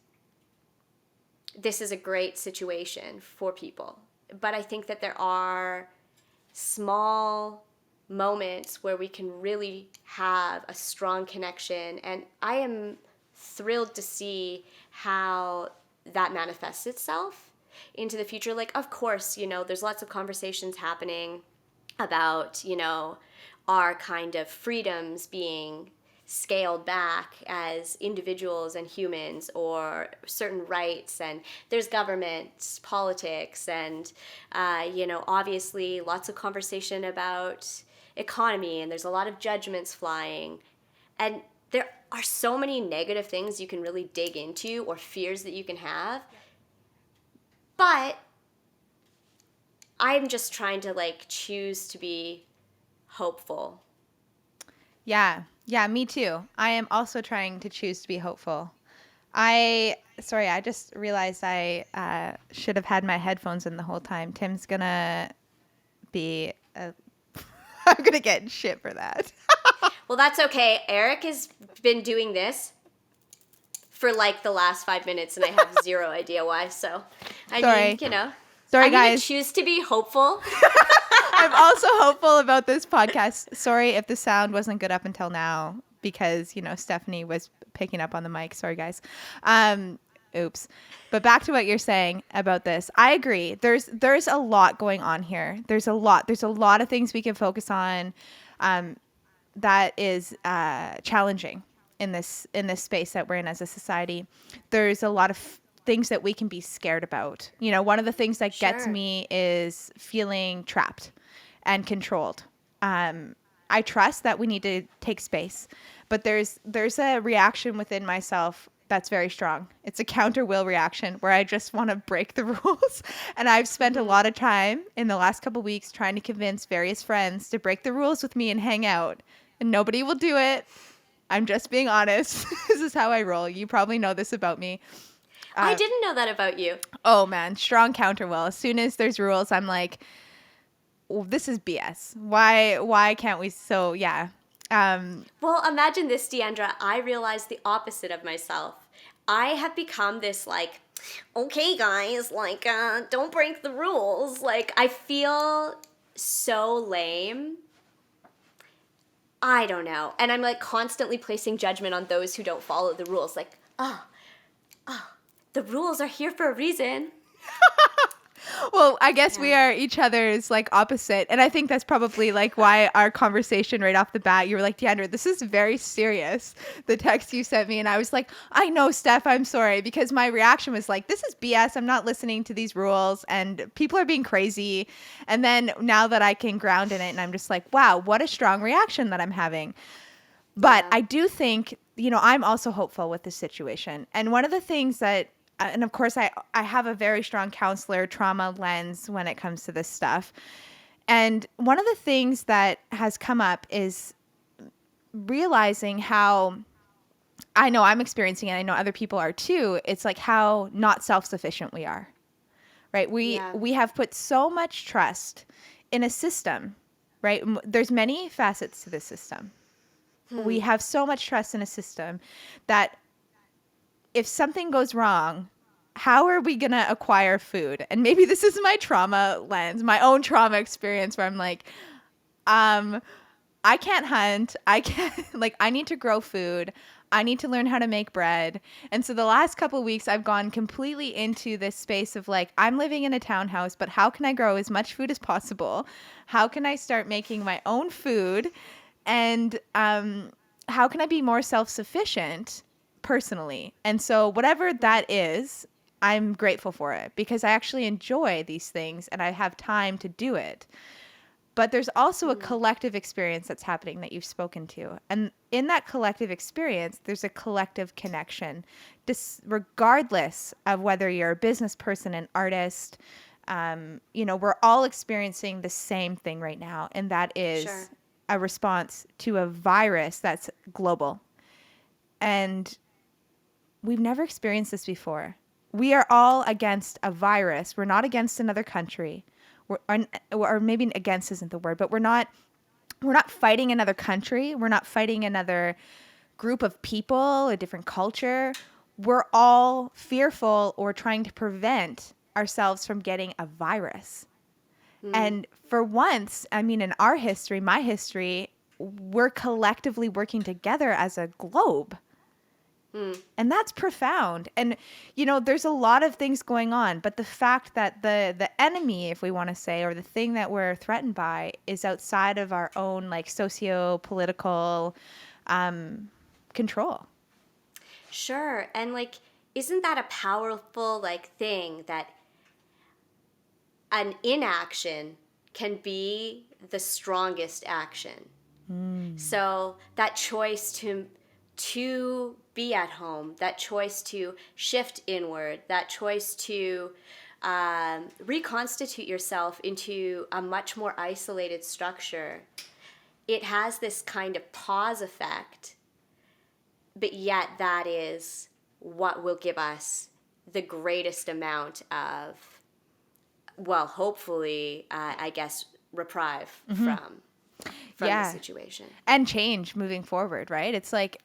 this is a great situation for people. But I think that there are small moments where we can really have a strong connection. And I am thrilled to see how that manifests itself into the future. Like, of course, there's lots of conversations happening about, our kind of freedoms being scaled back as individuals and humans, or certain rights, and there's government, politics, and, obviously lots of conversation about economy, and there's a lot of judgments flying. And there are so many negative things you can really dig into, or fears that you can have. But I'm just trying to like choose to be hopeful.
Yeah, me too. I am also trying to choose to be hopeful. I just realized I should have had my headphones in the whole time. Tim's gonna be I'm gonna get shit for that.
Well, that's okay. Eric has been doing this for like the last 5 minutes, and I have zero idea why. So,
Sorry,
I'm
guys.
gonna choose to be hopeful.
I'm also hopeful about this podcast. Sorry if the sound wasn't good up until now, because Stephanie was picking up on the mic. Sorry, guys. Oops. But back to what you're saying about this. I agree. There's a lot going on here. There's a lot of things we can focus on that is challenging in this space that we're in as a society. There's a lot of things that we can be scared about. One of the things that gets me is feeling trapped and controlled. I trust that we need to take space, but there's a reaction within myself that's very strong. It's a counter will reaction where I just want to break the rules. And I've spent a lot of time in the last couple of weeks trying to convince various friends to break the rules with me and hang out. And nobody will do it. I'm just being honest. This is how I roll. You probably know this about me.
I didn't know that about you.
Oh, man. Strong counter will. As soon as there's rules, I'm like, well, this is BS. Why can't we? So, yeah.
Well, imagine this, Deandra. I realized the opposite of myself. I have become this like, okay, guys, like, don't break the rules. Like, I feel so lame. I don't know. And I'm like constantly placing judgment on those who don't follow the rules. Like, the rules are here for a reason.
Well, I guess we are each other's like opposite. And I think that's probably like why our conversation right off the bat, you were like, Deandra, this is very serious. The text you sent me. And I was like, I know, Steph, I'm sorry. Because my reaction was like, this is BS. I'm not listening to these rules and people are being crazy. And then now that I can ground in it and I'm just like, wow, what a strong reaction that I'm having. But I do think, I'm also hopeful with this situation. And one of the things that, and of course, I have a very strong counselor trauma lens when it comes to this stuff. And one of the things that has come up is realizing how, I know I'm experiencing it, I know other people are too, it's like how not self-sufficient we are, right? We have put so much trust in a system, right? There's many facets to this system. We have so much trust in a system that if something goes wrong, how are we going to acquire food? And maybe this is my trauma lens, my own trauma experience where I'm like, I can't hunt. I need to grow food. I need to learn how to make bread. And so the last couple of weeks, I've gone completely into this space of like, I'm living in a townhouse, but how can I grow as much food as possible? How can I start making my own food? And how can I be more self-sufficient personally? And so whatever that is, I'm grateful for it because I actually enjoy these things and I have time to do it. But there's also a collective experience that's happening that you've spoken to. And in that collective experience, there's a collective connection. Regardless of whether you're a business person, an artist, we're all experiencing the same thing right now. And that is
Sure.
a response to a virus that's global. And we've never experienced this before. We are all against a virus. We're not against another country. Or maybe against isn't the word, but we're not fighting another country. We're not fighting another group of people, a different culture. We're all fearful or trying to prevent ourselves from getting a virus. And for once, I mean, in our history, my history, we're collectively working together as a globe. And that's profound. And, there's a lot of things going on. But the fact that the enemy, if we want to say, or the thing that we're threatened by is outside of our own, like, socio-political control.
Sure. And, like, isn't that a powerful, like, thing that an inaction can be the strongest action? So that choice to be at home, that choice to shift inward, that choice to reconstitute yourself into a much more isolated structure, it has this kind of pause effect, but yet that is what will give us the greatest amount of, well, hopefully, I guess, reprieve from the situation.
And change moving forward, right? It's like,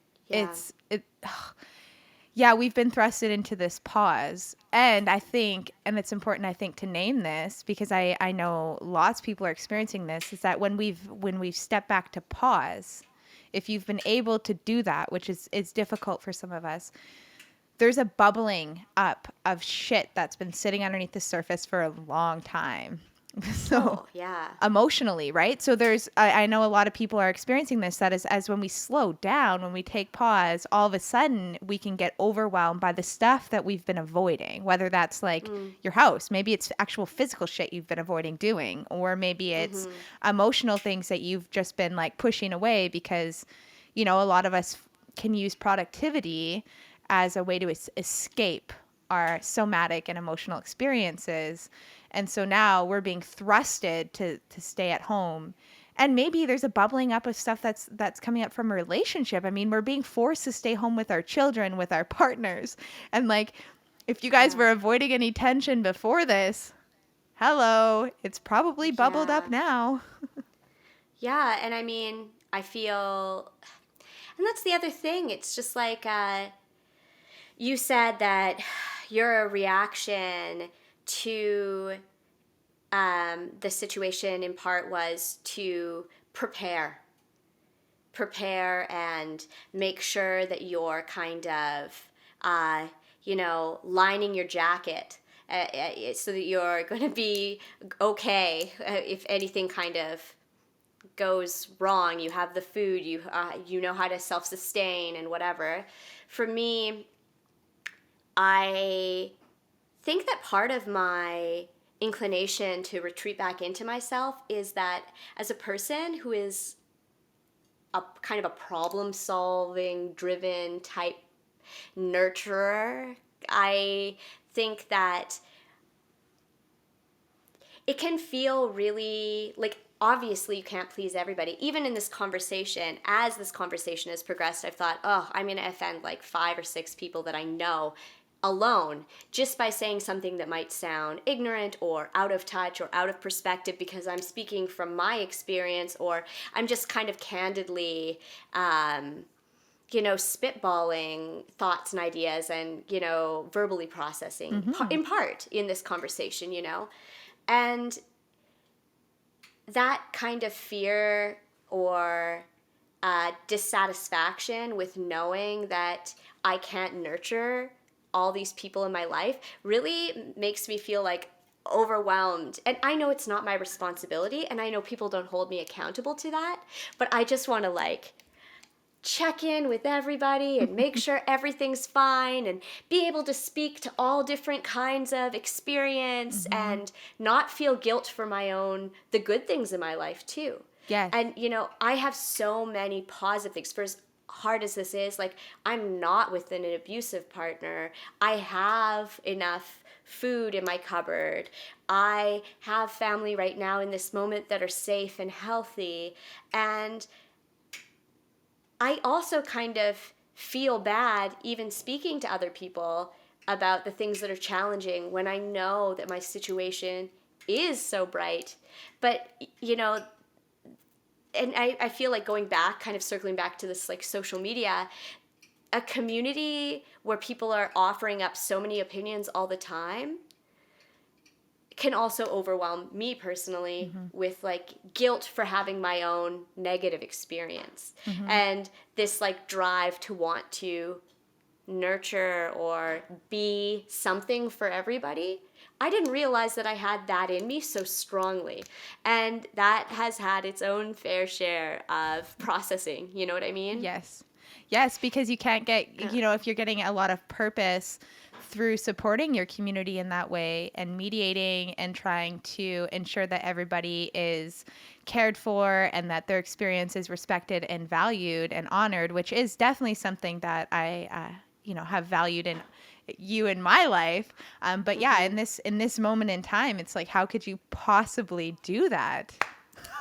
Yeah.
we've been thrusted into this pause. And I think, and it's important, I think, to name this because I know lots of people are experiencing this, is that when we've stepped back to pause, if you've been able to do that, which is difficult for some of us, there's a bubbling up of shit that's been sitting underneath the surface for a long time. So emotionally, right? So I know a lot of people are experiencing this, that is, as when we slow down, when we take pause, all of a sudden we can get overwhelmed by the stuff that we've been avoiding, whether that's like your house, maybe it's actual physical shit you've been avoiding doing, or maybe it's emotional things that you've just been like pushing away because, a lot of us can use productivity as a way to escape our somatic and emotional experiences. And so now we're being thrusted to stay at home. And maybe there's a bubbling up of stuff that's coming up from a relationship. I mean, we're being forced to stay home with our children, with our partners. And like, if you guys were avoiding any tension before this, hello, it's probably bubbled up now.
Yeah, and I mean, I feel, and that's the other thing. It's just like you said that your reaction to the situation in part was to prepare and make sure that you're kind of, lining your jacket so that you're going to be okay if anything kind of goes wrong. You have the food, you know how to self-sustain and whatever. For me, I think that part of my inclination to retreat back into myself is that as a person who is a kind of a problem-solving, driven type nurturer, I think that it can feel really like, obviously you can't please everybody. Even in this conversation, as this conversation has progressed, I've thought, I'm going to offend like 5 or 6 people that I know alone just by saying something that might sound ignorant or out of touch or out of perspective because I'm speaking from my experience, or I'm just kind of candidly spitballing thoughts and ideas and, verbally processing in part in this conversation, and that kind of fear or dissatisfaction with knowing that I can't nurture all these people in my life really makes me feel like overwhelmed. And I know it's not my responsibility, and I know people don't hold me accountable to that, but I just want to like check in with everybody and make sure everything's fine and be able to speak to all different kinds of experience and not feel guilt for my own, the good things in my life too.
Yes.
And, you know, I have so many positive things. For as hard as this is, like, I'm not with an abusive partner. I have enough food in my cupboard. I have family right now in this moment that are safe and healthy. And I also kind of feel bad even speaking to other people about the things that are challenging when I know that my situation is so bright. But, you know, and I feel like going back, kind of circling back to this like social media, a community where people are offering up so many opinions all the time can also overwhelm me personally with like guilt for having my own negative experience and this like drive to want to nurture or be something for everybody. I didn't realize that I had that in me so strongly, and that has had its own fair share of processing, you know what I mean?
Yes, because you can't get, you know, if you're getting a lot of purpose through supporting your community in that way and mediating and trying to ensure that everybody is cared for and that their experience is respected and valued and honored, which is definitely something that I, you know, have valued in you in my life. But yeah, in this moment in time, it's like, how could you possibly do that?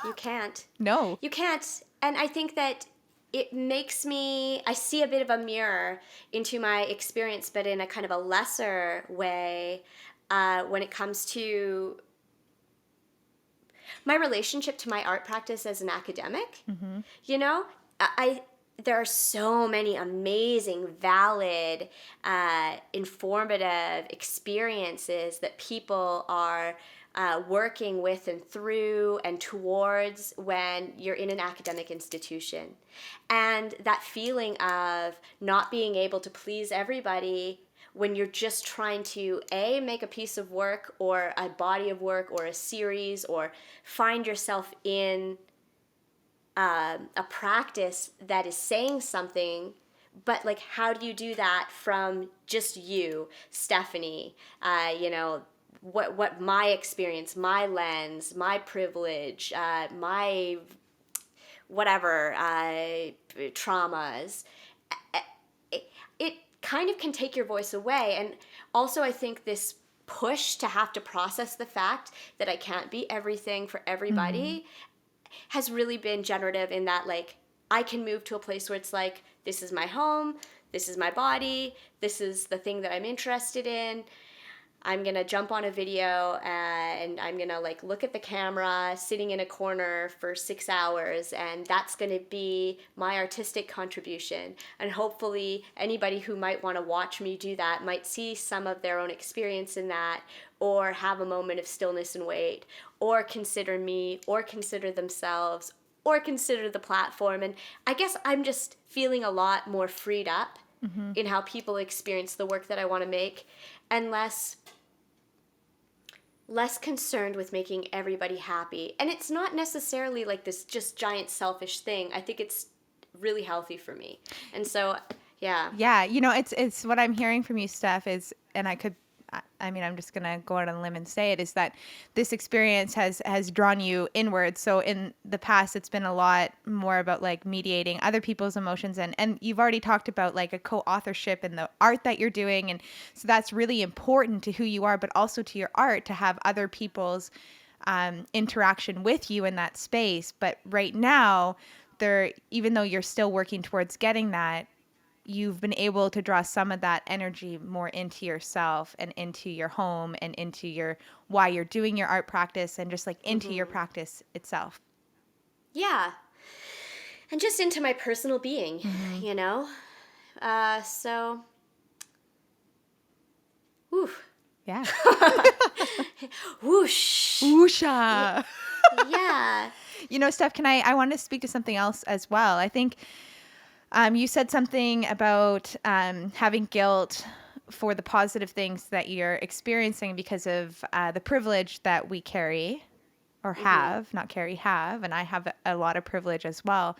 You can't.
No.
You can't. And I think that it makes me, I see a bit of a mirror into my experience, but in a kind of a lesser way when it comes to my relationship to my art practice as an academic. You know, there are so many amazing, valid, informative experiences that people are working with and through and towards when you're in an academic institution. And that feeling of not being able to please everybody when you're just trying to make a piece of work or a body of work or a series or find yourself in a practice that is saying something, but like how do you do that from just you, Stephanie? You know, what my experience, my lens, my privilege, my whatever traumas. It kind of can take your voice away. And also I think this push to have to process the fact that I can't be everything for everybody has really been generative in that, like, I can move to a place where it's like, this is my home, this is my body, this is the thing that I'm interested in. I'm going to jump on a video and I'm going to like look at the camera sitting in a corner for 6 hours, and that's going to be my artistic contribution. And hopefully anybody who might want to watch me do that might see some of their own experience in that, or have a moment of stillness and wait, or consider me, or consider themselves, or consider the platform. And I guess I'm just feeling a lot more freed up in how people experience the work that I want to make, and less concerned with making everybody happy. And it's not necessarily like this just giant selfish thing. I think it's really healthy for me. And so, yeah.
Yeah, you know, it's what I'm hearing from you, Steph, is, and I mean, I'm just going to go out on a limb and say it, is that this experience has drawn you inward. So in the past, it's been a lot more about like mediating other people's emotions. And you've already talked about like a co-authorship in the art that you're doing. And so that's really important to who you are, but also to your art, to have other people's interaction with you in that space. But right now, even though you're still working towards getting that, you've been able to draw some of that energy more into yourself and into your home and into why you're doing your art practice, and just like into your practice itself.
Yeah. And just into my personal being, you know? So, whew.
Yeah.
Whoosh.
Whoosha.
Yeah.
Steph, I want to speak to something else as well. I think you said something about having guilt for the positive things that you're experiencing because of the privilege that we carry or have, not carry, have, and I have a lot of privilege as well.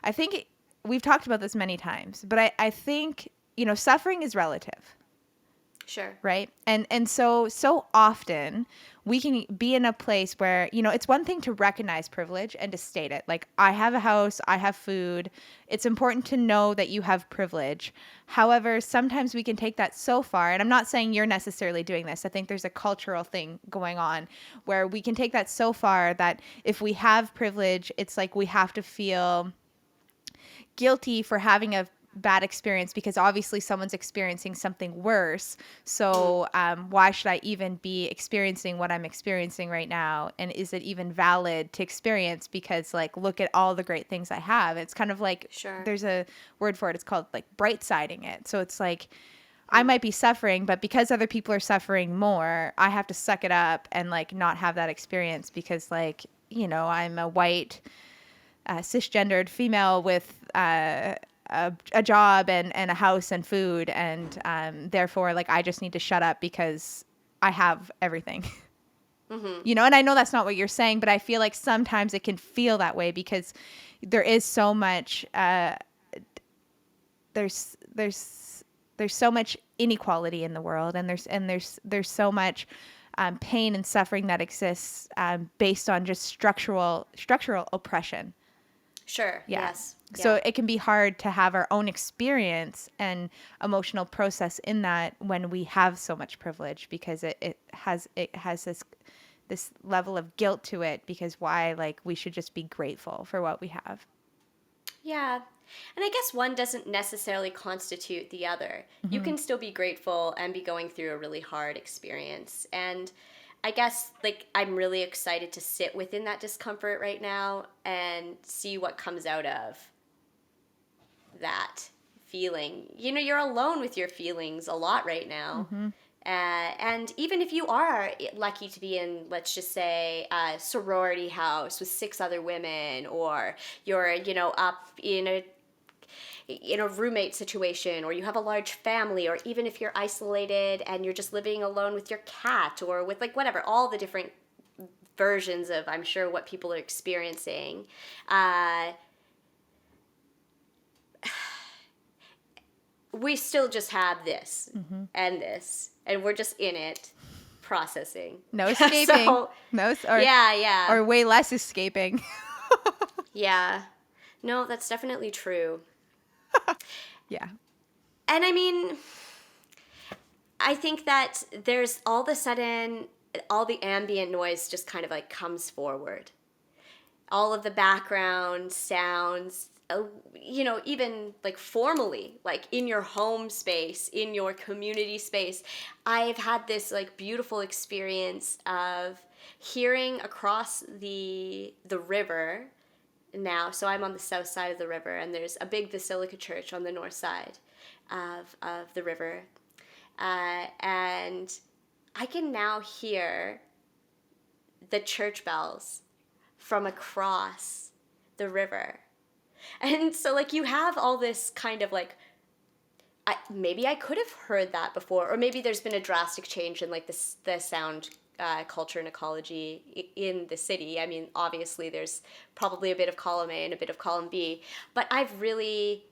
I think we've talked about this many times, but I think, suffering is relative.
Sure.
Right. And so often we can be in a place where, it's one thing to recognize privilege and to state it. Like, I have a house, I have food. It's important to know that you have privilege. However, sometimes we can take that so far. And I'm not saying you're necessarily doing this. I think there's a cultural thing going on where we can take that so far that if we have privilege, it's like we have to feel guilty for having a bad experience because obviously someone's experiencing something worse. So why should I even be experiencing what I'm experiencing right now? And is it even valid to experience? Because like, look at all the great things I have. It's kind of like,
Sure.
there's a word for it. It's called like bright siding it. So it's like, I might be suffering, but because other people are suffering more, I have to suck it up and like not have that experience because like, I'm a white cisgendered female with a job and a house and food, and therefore, like, I just need to shut up because I have everything. And I know that's not what you're saying, but I feel like sometimes it can feel that way because there is so much. There's so much inequality in the world, and there's so much pain and suffering that exists based on just structural oppression.
Sure.
Yeah.
Yes.
So
Yeah.
it can be hard to have our own experience and emotional process in that when we have so much privilege because it has this level of guilt to it because why, like, we should just be grateful for what we have.
Yeah. And I guess one doesn't necessarily constitute the other. You can still be grateful and be going through a really hard experience. And I guess, like, I'm really excited to sit within that discomfort right now and see what comes out of that feeling. You're alone with your feelings a lot right now. And even if you are lucky to be in, let's just say, a sorority house with 6 other women, or you're, up in a roommate situation, or you have a large family, or even if you're isolated and you're just living alone with your cat or with like whatever, all the different versions of, I'm sure, what people are experiencing. We still just have this and this, and we're just in it processing.
No escaping.
Yeah.
Or way less escaping.
Yeah. No, that's definitely true.
Yeah.
And I mean, I think that there's all of a sudden, all the ambient noise just kind of like comes forward. All of the background sounds, even like formally, like in your home space, in your community space. I've had this like beautiful experience of hearing across the river now. So I'm on the south side of the river, and there's a big basilica church on the north side of the river. And I can now hear the church bells from across the river. And so, like, you have all this kind of, like, maybe I could have heard that before, or maybe there's been a drastic change in, like, the sound culture and ecology in the city. I mean, obviously, there's probably a bit of column A and a bit of column B, but I really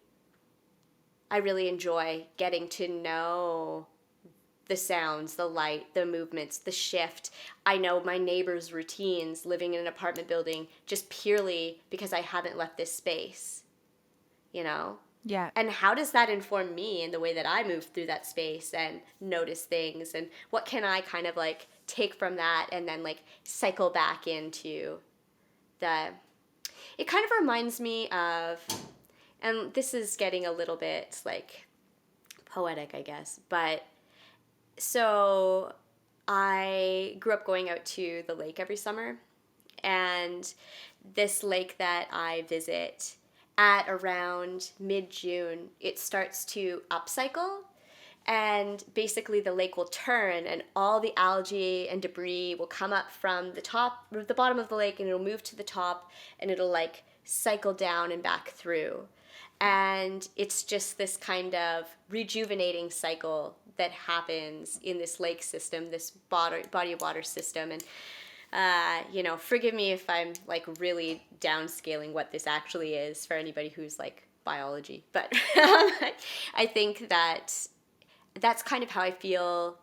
enjoy getting to know the sounds, the light, the movements, the shift. I know my neighbors' routines living in an apartment building just purely because I haven't left this space,
Yeah.
And how does that inform me in the way that I move through that space and notice things, and what can I kind of like take from that and then like cycle back into it kind of reminds me of, and this is getting a little bit like poetic, I guess, but so I grew up going out to the lake every summer, and this lake that I visit at around mid-June, it starts to upcycle, And basically the lake will turn and all the algae and debris will come up from the bottom of the lake, and it'll move to the top, and it'll like cycle down and back through. And it's just this kind of rejuvenating cycle that happens in this lake system, this body of water system. And forgive me if I'm like really downscaling what this actually is for anybody who's like biology, but I think that's kind of how I feel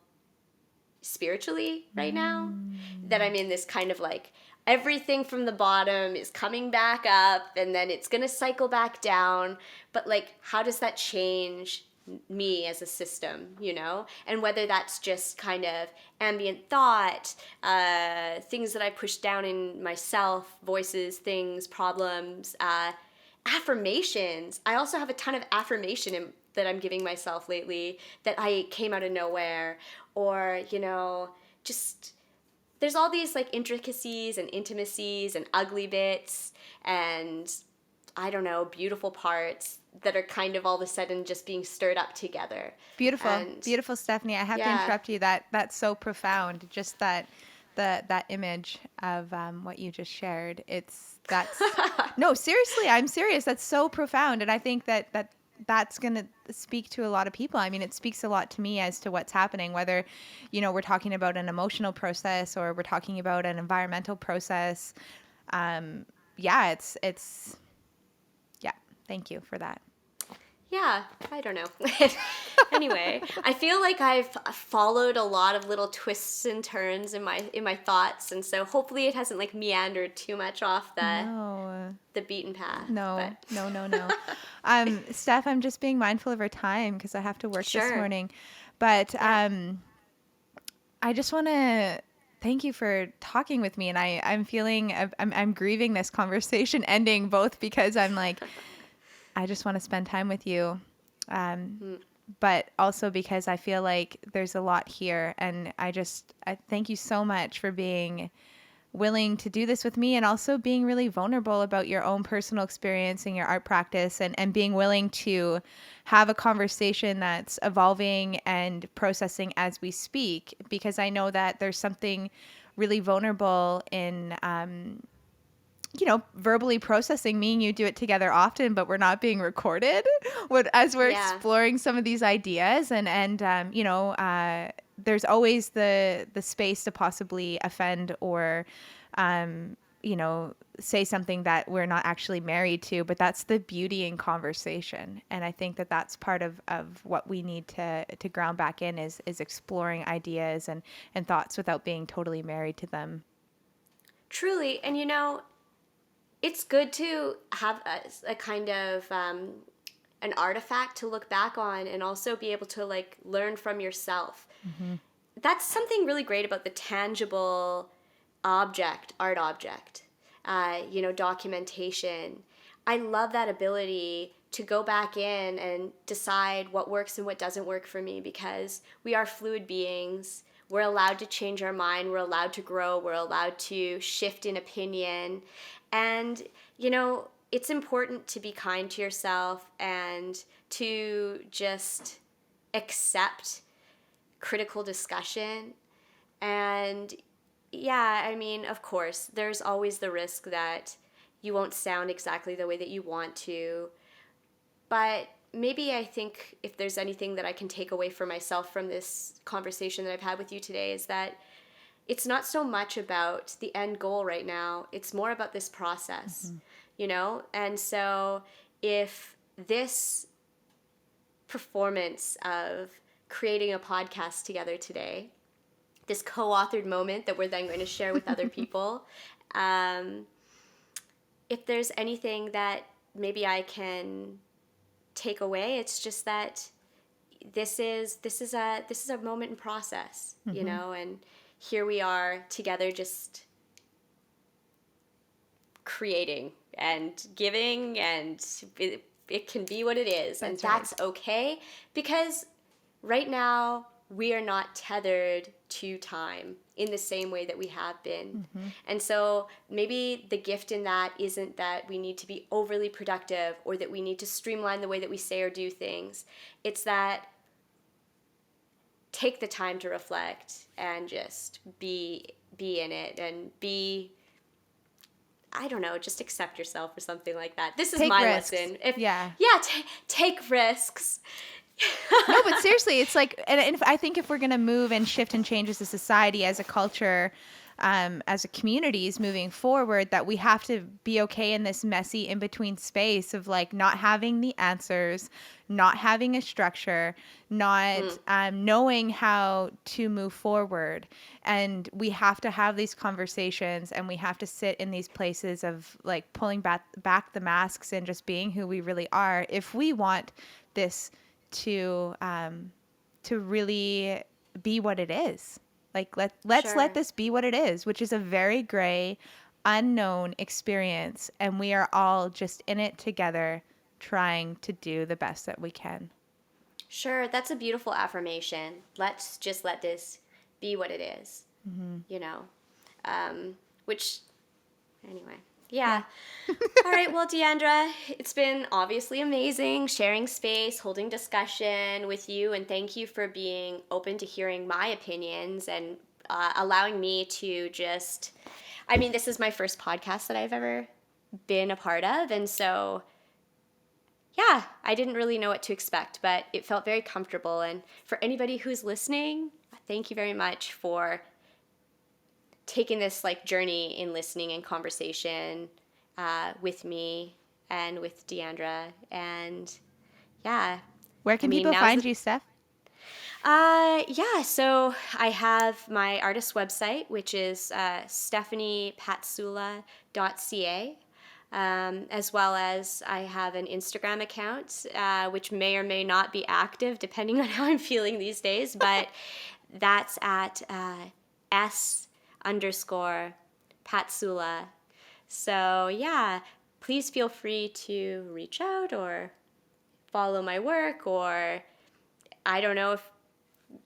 spiritually right now, that I'm in this kind of like everything from the bottom is coming back up and then it's going to cycle back down. But like, how does that change me as a system, And whether that's just kind of ambient thought, things that I push down in myself, voices, things, problems, affirmations. I also have a ton of affirmation that I'm giving myself lately that I came out of nowhere, or, just there's all these like intricacies and intimacies and ugly bits and I don't know, beautiful parts that are kind of all of a sudden just being stirred up together.
Beautiful, Stephanie. I have to interrupt you. That's so profound. Just that image of what you just shared. That's no, seriously, I'm serious. That's so profound, and I think that's going to speak to a lot of people. I mean, it speaks a lot to me as to what's happening, whether, we're talking about an emotional process or we're talking about an environmental process. It's thank you for that.
Yeah, I don't know. Anyway, I feel like I've followed a lot of little twists and turns in my thoughts, and so hopefully it hasn't like meandered too much off the beaten path.
No. Steph, I'm just being mindful of our time because I have to work this morning. But I just want to thank you for talking with me, and I'm feeling I'm grieving this conversation ending, both because I'm like, I just want to spend time with you. But also because I feel like there's a lot here, and I thank you so much for being willing to do this with me, and also being really vulnerable about your own personal experience and your art practice, and being willing to have a conversation that's evolving and processing as we speak, because I know that there's something really vulnerable in verbally processing. Me and you do it together often, but we're not being recorded as we're exploring some of these ideas. And there's always the space to possibly offend or, say something that we're not actually married to, but that's the beauty in conversation. And I think that that's part of what we need to ground back in is exploring ideas and thoughts without being totally married to them.
Truly. And it's good to have a kind of an artifact to look back on, and also be able to like learn from yourself. Mm-hmm. That's something really great about the tangible art object, documentation. I love that ability to go back in and decide what works and what doesn't work for me, because we are fluid beings. We're allowed to change our mind. We're allowed to grow. We're allowed to shift in opinion. And, it's important to be kind to yourself and to just accept critical discussion. And of course, there's always the risk that you won't sound exactly the way that you want to. But maybe I think if there's anything that I can take away for myself from this conversation that I've had with you today, is that it's not so much about the end goal right now. It's more about this process, And so if this performance of creating a podcast together today, this co-authored moment that we're then going to share with other people, if there's anything that maybe I can take away, it's just that this is a moment in process, and here we are together, just creating and giving, and it can be what it is. That's okay, because right now we are not tethered to time in the same way that we have been. Mm-hmm. And so maybe the gift in that isn't that we need to be overly productive or that we need to streamline the way that we say or do things. It's that take the time to reflect and just be in it and I don't know, just accept yourself or something like that. This is
Take
my
risks.
lesson. Take risks.
No, but seriously, it's like, and I think if we're going to move and shift and change as a society, as a culture, as a communities moving forward, that we have to be okay in this messy in-between space of like not having the answers, not having a structure, not knowing how to move forward. And we have to have these conversations, and we have to sit in these places of like pulling back the masks and just being who we really are if we want this to really be what it is. Like let's let this be what it is, which is a very gray, unknown experience, and we are all just in it together, trying to do the best that we can.
Sure, that's a beautiful affirmation. Let's just let this be what it is. You know, which anyway. Yeah. All right. Well, Deandra, it's been obviously amazing sharing space, holding discussion with you, and thank you for being open to hearing my opinions and allowing me to just, I mean, this is my first podcast that I've ever been a part of, and so, yeah, I didn't really know what to expect, but it felt very comfortable, and for anybody who's listening, thank you very much for taking this like journey in listening and conversation with me and with Deandra. And yeah.
Where can people find you, Steph?
Yeah, so I have my artist website, which is stephaniepastula.ca, as well as I have an Instagram account, which may or may not be active depending on how I'm feeling these days, but that's at S_Patsula. So yeah, please feel free to reach out or follow my work, or I don't know, if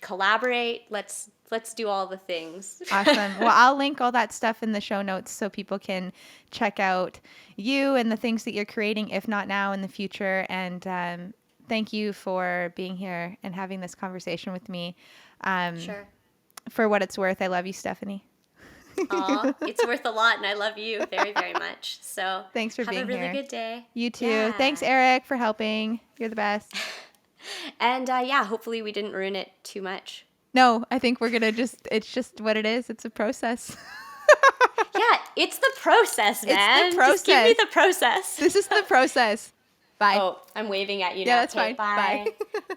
collaborate. Let's do all the things.
Awesome. Well, I'll link all that stuff in the show notes so people can check out you and the things that you're creating, if not now, in the future. And thank you for being here and having this conversation with me.
Sure.
For what it's worth, I love you, Stephanie.
Aw, it's worth a lot, and I love you very, very much. So
thanks for being here.
Have a really good day.
You too.
Yeah.
Thanks, Eric, for helping. You're the best.
And yeah, hopefully we didn't ruin it too much.
No, I think we're going to it's just what it is. It's a process.
Yeah, it's the process, man.
It's the process.
Just give me the process.
This is the process. Bye.
Oh, I'm waving at you now.
Yeah, that's
Okay,
fine.
Bye.
Bye.